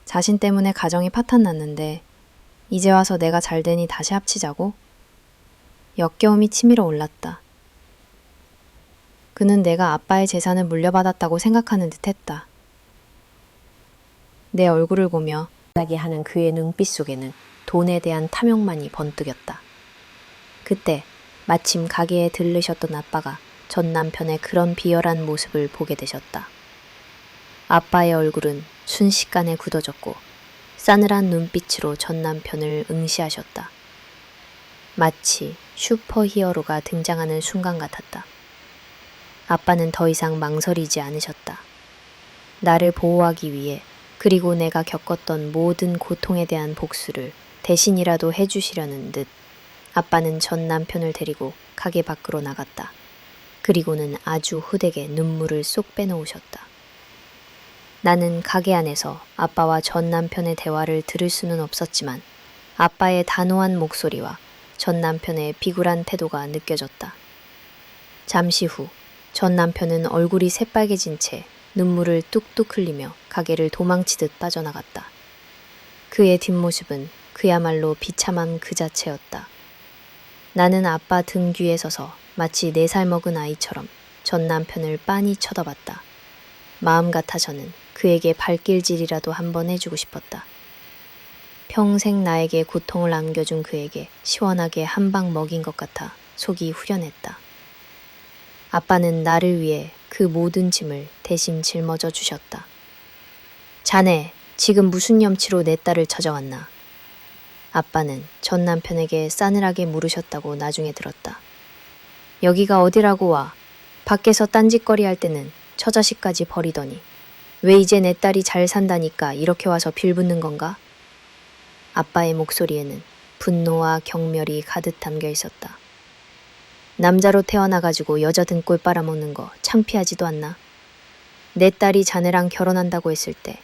자신 때문에 가정이 파탄났는데 이제 와서 내가 잘 되니 다시 합치자고? 역겨움이 치밀어 올랐다. 그는 내가 아빠의 재산을 물려받았다고 생각하는 듯 했다. 내 얼굴을 보며 하게 하는 그의 눈빛 속에는 돈에 대한 탐욕만이 번뜩였다. 그때 마침 가게에 들르셨던 아빠가 전 남편의 그런 비열한 모습을 보게 되셨다. 아빠의 얼굴은 순식간에 굳어졌고 싸늘한 눈빛으로 전 남편을 응시하셨다. 마치 슈퍼히어로가 등장하는 순간 같았다. 아빠는 더 이상 망설이지 않으셨다. 나를 보호하기 위해, 그리고 내가 겪었던 모든 고통에 대한 복수를 대신이라도 해주시려는 듯 아빠는 전 남편을 데리고 가게 밖으로 나갔다. 그리고는 아주 후되게 눈물을 쏙 빼놓으셨다. 나는 가게 안에서 아빠와 전 남편의 대화를 들을 수는 없었지만 아빠의 단호한 목소리와 전 남편의 비굴한 태도가 느껴졌다. 잠시 후 전 남편은 얼굴이 새빨개진 채 눈물을 뚝뚝 흘리며 가게를 도망치듯 빠져나갔다. 그의 뒷모습은 그야말로 비참함 그 자체였다. 나는 아빠 등 뒤에 서서 마치 4살 먹은 아이처럼 전 남편을 빤히 쳐다봤다. 마음 같아서는 그에게 발길질이라도 한번 해주고 싶었다. 평생 나에게 고통을 안겨준 그에게 시원하게 한 방 먹인 것 같아 속이 후련했다. 아빠는 나를 위해 그 모든 짐을 대신 짊어져 주셨다. 자네, 지금 무슨 염치로 내 딸을 찾아왔나? 아빠는 전 남편에게 싸늘하게 물으셨다고 나중에 들었다. 여기가 어디라고 와? 밖에서 딴짓거리 할 때는 처자식까지 버리더니 왜 이제 내 딸이 잘 산다니까 이렇게 와서 빌붙는 건가? 아빠의 목소리에는 분노와 경멸이 가득 담겨 있었다. 남자로 태어나가지고 여자 등골 빨아먹는 거 창피하지도 않나? 내 딸이 자네랑 결혼한다고 했을 때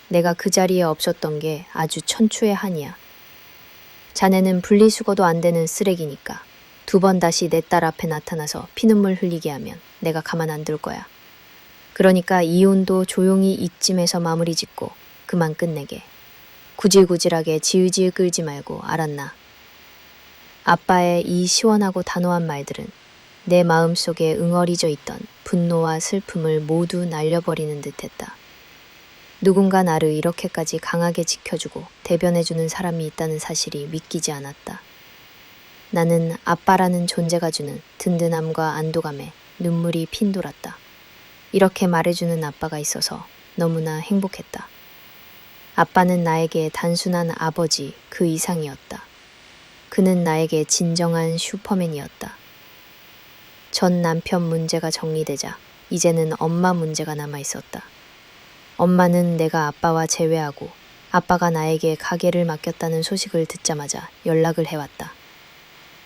내가 그 자리에 없었던 게 아주 천추의 한이야. 자네는 분리수거도 안 되는 쓰레기니까 2번 다시 내 딸 앞에 나타나서 피눈물 흘리게 하면 내가 가만 안 둘 거야. 그러니까 이혼도 조용히 이쯤에서 마무리 짓고 그만 끝내게. 구질구질하게 지으지을 끌지 말고, 알았나? 아빠의 이 시원하고 단호한 말들은 내 마음속에 응어리져 있던 분노와 슬픔을 모두 날려버리는 듯했다. 누군가 나를 이렇게까지 강하게 지켜주고 대변해주는 사람이 있다는 사실이 믿기지 않았다. 나는 아빠라는 존재가 주는 든든함과 안도감에 눈물이 핀돌았다. 이렇게 말해주는 아빠가 있어서 너무나 행복했다. 아빠는 나에게 단순한 아버지 그 이상이었다. 그는 나에게 진정한 슈퍼맨이었다. 전 남편 문제가 정리되자 이제는 엄마 문제가 남아 있었다. 엄마는 내가 아빠와 재회하고 아빠가 나에게 가게를 맡겼다는 소식을 듣자마자 연락을 해왔다.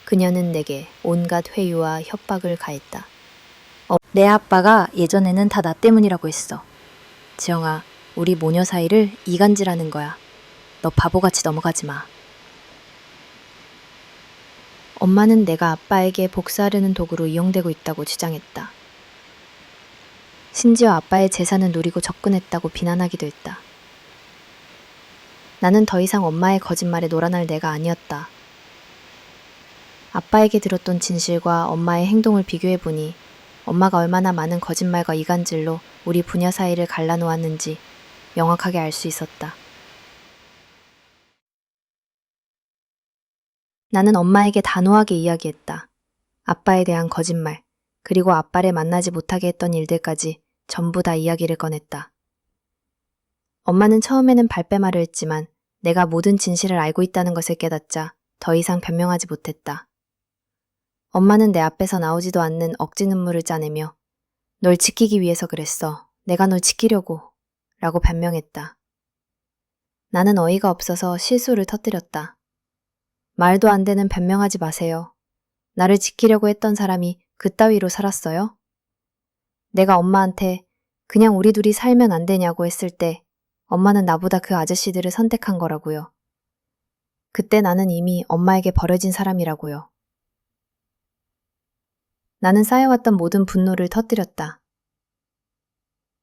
그녀는 내게 온갖 회유와 협박을 가했다. 내 아빠가 예전에는 다 나 때문이라고 했어. 지영아, 우리 모녀 사이를 이간질하는 거야. 너 바보같이 넘어가지 마. 엄마는 내가 아빠에게 복수하려는 도구로 이용되고 있다고 주장했다. 심지어 아빠의 재산을 노리고 접근했다고 비난하기도 했다. 나는 더 이상 엄마의 거짓말에 놀아날 내가 아니었다. 아빠에게 들었던 진실과 엄마의 행동을 비교해보니 엄마가 얼마나 많은 거짓말과 이간질로 우리 부녀 사이를 갈라놓았는지 명확하게 알 수 있었다. 나는 엄마에게 단호하게 이야기했다. 아빠에 대한 거짓말, 그리고 아빠를 만나지 못하게 했던 일들까지 전부 다 이야기를 꺼냈다. 엄마는 처음에는 발뺌하려 했지만 내가 모든 진실을 알고 있다는 것을 깨닫자 더 이상 변명하지 못했다. 엄마는 내 앞에서 나오지도 않는 억지 눈물을 짜내며 널 지키기 위해서 그랬어. 내가 널 지키려고. 라고 변명했다. 나는 어이가 없어서 실수를 터뜨렸다. 말도 안 되는 변명하지 마세요. 나를 지키려고 했던 사람이 그따위로 살았어요? 내가 엄마한테 그냥 우리 둘이 살면 안 되냐고 했을 때 엄마는 나보다 그 아저씨들을 선택한 거라고요. 그때 나는 이미 엄마에게 버려진 사람이라고요. 나는 쌓여왔던 모든 분노를 터뜨렸다.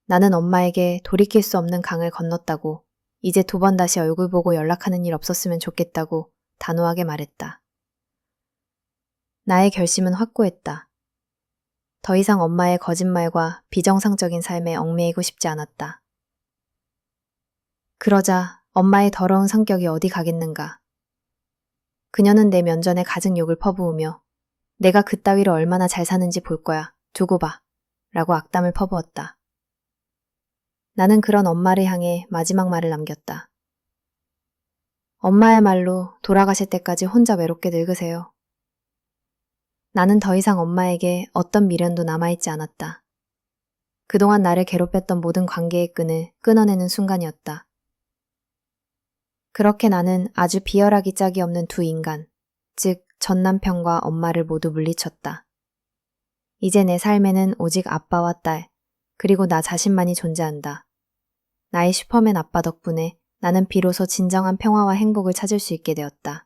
나는 엄마에게 돌이킬 수 없는 강을 건넜다고, 이제 2번 다시 얼굴 보고 연락하는 일 없었으면 좋겠다고 단호하게 말했다. 나의 결심은 확고했다. 더 이상 엄마의 거짓말과 비정상적인 삶에 얽매이고 싶지 않았다. 그러자 엄마의 더러운 성격이 어디 가겠는가. 그녀는 내 면전에 갖은 욕을 퍼부으며 내가 그따위로 얼마나 잘 사는지 볼 거야. 두고 봐. 라고 악담을 퍼부었다. 나는 그런 엄마를 향해 마지막 말을 남겼다. 엄마야말로 돌아가실 때까지 혼자 외롭게 늙으세요. 나는 더 이상 엄마에게 어떤 미련도 남아있지 않았다. 그동안 나를 괴롭혔던 모든 관계의 끈을 끊어내는 순간이었다. 그렇게 나는 아주 비열하기 짝이 없는 두 인간, 즉 전 남편과 엄마를 모두 물리쳤다. 이제 내 삶에는 오직 아빠와 딸, 그리고 나 자신만이 존재한다. 나의 슈퍼맨 아빠 덕분에 나는 비로소 진정한 평화와 행복을 찾을 수 있게 되었다.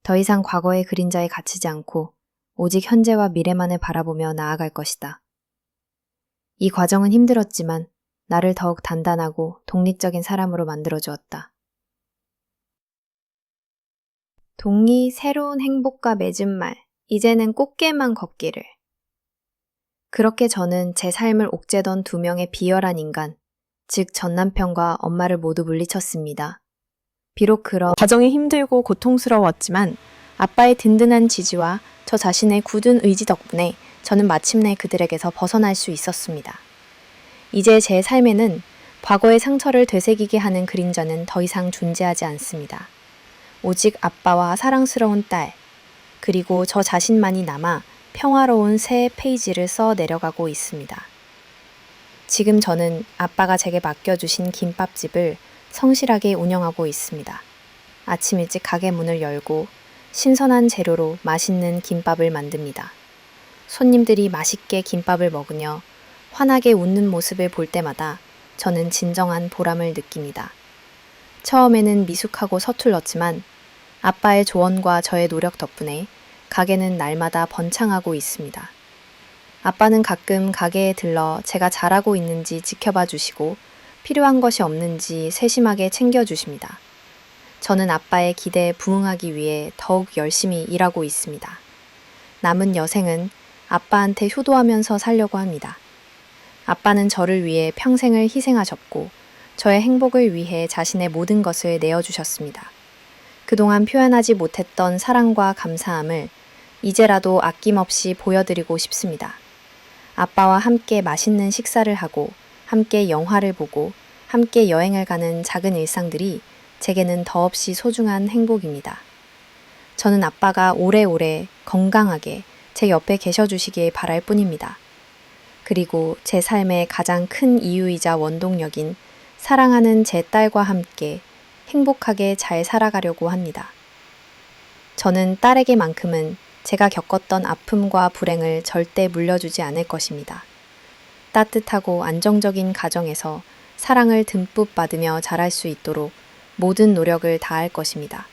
더 이상 과거의 그림자에 갇히지 않고 오직 현재와 미래만을 바라보며 나아갈 것이다. 이 과정은 힘들었지만 나를 더욱 단단하고 독립적인 사람으로 만들어주었다. 동이 새로운 행복과 맺은 말, 이제는 꽃게만 걷기를. 그렇게 저는 제 삶을 옥죄던 2명의 비열한 인간, 즉 전 남편과 엄마를 모두 물리쳤습니다. 비록 그런 과정이 힘들고 고통스러웠지만 아빠의 든든한 지지와 저 자신의 굳은 의지 덕분에 저는 마침내 그들에게서 벗어날 수 있었습니다. 이제 제 삶에는 과거의 상처를 되새기게 하는 그림자는 더 이상 존재하지 않습니다. 오직 아빠와 사랑스러운 딸, 그리고 저 자신만이 남아 평화로운 새 페이지를 써 내려가고 있습니다. 지금 저는 아빠가 제게 맡겨주신 김밥집을 성실하게 운영하고 있습니다. 아침 일찍 가게 문을 열고 신선한 재료로 맛있는 김밥을 만듭니다. 손님들이 맛있게 김밥을 먹으며 환하게 웃는 모습을 볼 때마다 저는 진정한 보람을 느낍니다. 처음에는 미숙하고 서툴렀지만 아빠의 조언과 저의 노력 덕분에 가게는 날마다 번창하고 있습니다. 아빠는 가끔 가게에 들러 제가 잘하고 있는지 지켜봐 주시고 필요한 것이 없는지 세심하게 챙겨주십니다. 저는 아빠의 기대에 부응하기 위해 더욱 열심히 일하고 있습니다. 남은 여생은 아빠한테 효도하면서 살려고 합니다. 아빠는 저를 위해 평생을 희생하셨고 저의 행복을 위해 자신의 모든 것을 내어주셨습니다. 그동안 표현하지 못했던 사랑과 감사함을 이제라도 아낌없이 보여드리고 싶습니다. 아빠와 함께 맛있는 식사를 하고 함께 영화를 보고 함께 여행을 가는 작은 일상들이 제게는 더없이 소중한 행복입니다. 저는 아빠가 오래오래 건강하게 제 옆에 계셔 주시길 바랄 뿐입니다. 그리고 제 삶의 가장 큰 이유이자 원동력인 사랑하는 제 딸과 함께 행복하게 잘 살아가려고 합니다. 저는 딸에게만큼은 제가 겪었던 아픔과 불행을 절대 물려주지 않을 것입니다. 따뜻하고 안정적인 가정에서 사랑을 듬뿍 받으며 자랄 수 있도록 모든 노력을 다할 것입니다.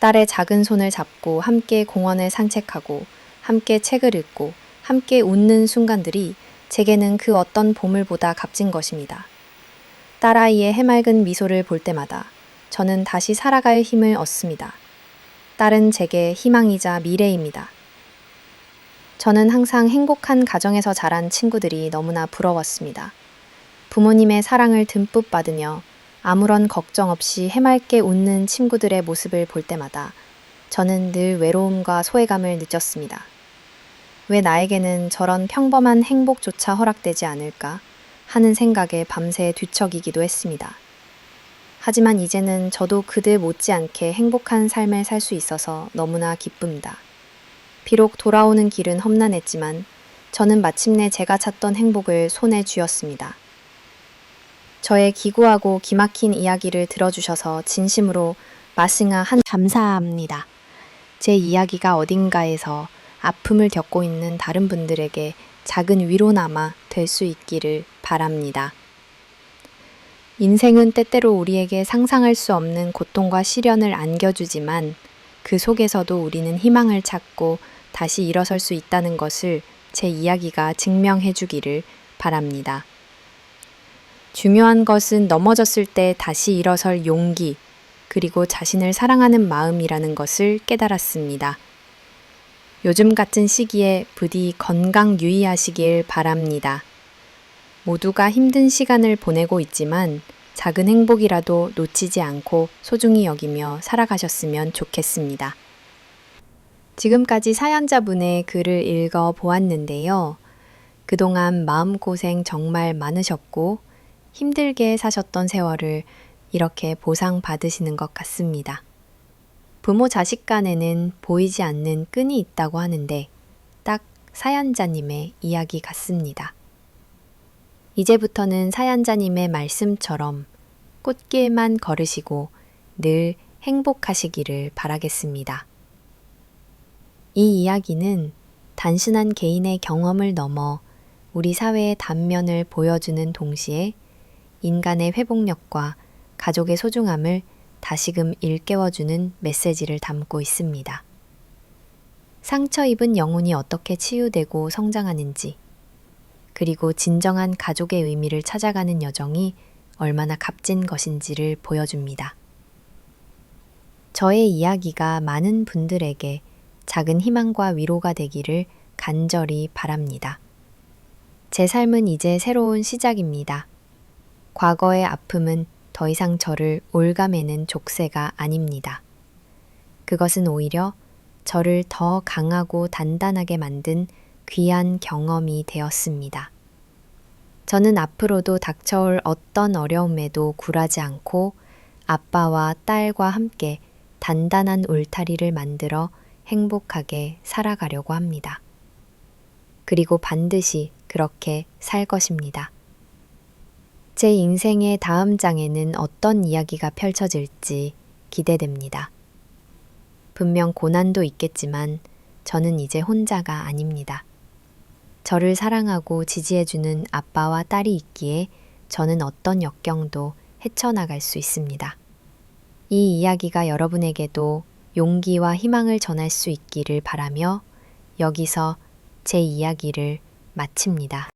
딸의 작은 손을 잡고 함께 공원을 산책하고 함께 책을 읽고 함께 웃는 순간들이 제게는 그 어떤 보물보다 값진 것입니다. 딸아이의 해맑은 미소를 볼 때마다 저는 다시 살아갈 힘을 얻습니다. 딸은 제게 희망이자 미래입니다. 저는 항상 행복한 가정에서 자란 친구들이 너무나 부러웠습니다. 부모님의 사랑을 듬뿍 받으며 아무런 걱정 없이 해맑게 웃는 친구들의 모습을 볼 때마다 저는 늘 외로움과 소외감을 느꼈습니다. 왜 나에게는 저런 평범한 행복조차 허락되지 않을까 하는 생각에 밤새 뒤척이기도 했습니다. 하지만 이제는 저도 그들 못지않게 행복한 삶을 살 수 있어서 너무나 기쁩니다. 비록 돌아오는 길은 험난했지만 저는 마침내 제가 찾던 행복을 손에 쥐었습니다. 저의 기구하고 기막힌 이야기를 들어주셔서 진심으로 마승아 감사합니다. 제 이야기가 어딘가에서 아픔을 겪고 있는 다른 분들에게 작은 위로나마 될 수 있기를 바랍니다. 인생은 때때로 우리에게 상상할 수 없는 고통과 시련을 안겨주지만 그 속에서도 우리는 희망을 찾고 다시 일어설 수 있다는 것을 제 이야기가 증명해 주기를 바랍니다. 중요한 것은 넘어졌을 때 다시 일어설 용기, 그리고 자신을 사랑하는 마음이라는 것을 깨달았습니다. 요즘 같은 시기에 부디 건강 유의하시길 바랍니다. 모두가 힘든 시간을 보내고 있지만 작은 행복이라도 놓치지 않고 소중히 여기며 살아가셨으면 좋겠습니다. 지금까지 사연자분의 글을 읽어 보았는데요. 그동안 마음고생 정말 많으셨고 힘들게 사셨던 세월을 이렇게 보상받으시는 것 같습니다. 부모 자식 간에는 보이지 않는 끈이 있다고 하는데 딱 사연자님의 이야기 같습니다. 이제부터는 사연자님의 말씀처럼 꽃길만 걸으시고 늘 행복하시기를 바라겠습니다. 이 이야기는 단순한 개인의 경험을 넘어 우리 사회의 단면을 보여주는 동시에 인간의 회복력과 가족의 소중함을 다시금 일깨워주는 메시지를 담고 있습니다. 상처 입은 영혼이 어떻게 치유되고 성장하는지, 그리고 진정한 가족의 의미를 찾아가는 여정이 얼마나 값진 것인지를 보여줍니다. 저의 이야기가 많은 분들에게 작은 희망과 위로가 되기를 간절히 바랍니다. 제 삶은 이제 새로운 시작입니다. 과거의 아픔은 더 이상 저를 올가매는 족쇄가 아닙니다. 그것은 오히려 저를 더 강하고 단단하게 만든 귀한 경험이 되었습니다. 저는 앞으로도 닥쳐올 어떤 어려움에도 굴하지 않고 아빠와 딸과 함께 단단한 울타리를 만들어 행복하게 살아가려고 합니다. 그리고 반드시 그렇게 살 것입니다. 제 인생의 다음 장에는 어떤 이야기가 펼쳐질지 기대됩니다. 분명 고난도 있겠지만 저는 이제 혼자가 아닙니다. 저를 사랑하고 지지해주는 아빠와 딸이 있기에 저는 어떤 역경도 헤쳐나갈 수 있습니다. 이 이야기가 여러분에게도 용기와 희망을 전할 수 있기를 바라며 여기서 제 이야기를 마칩니다.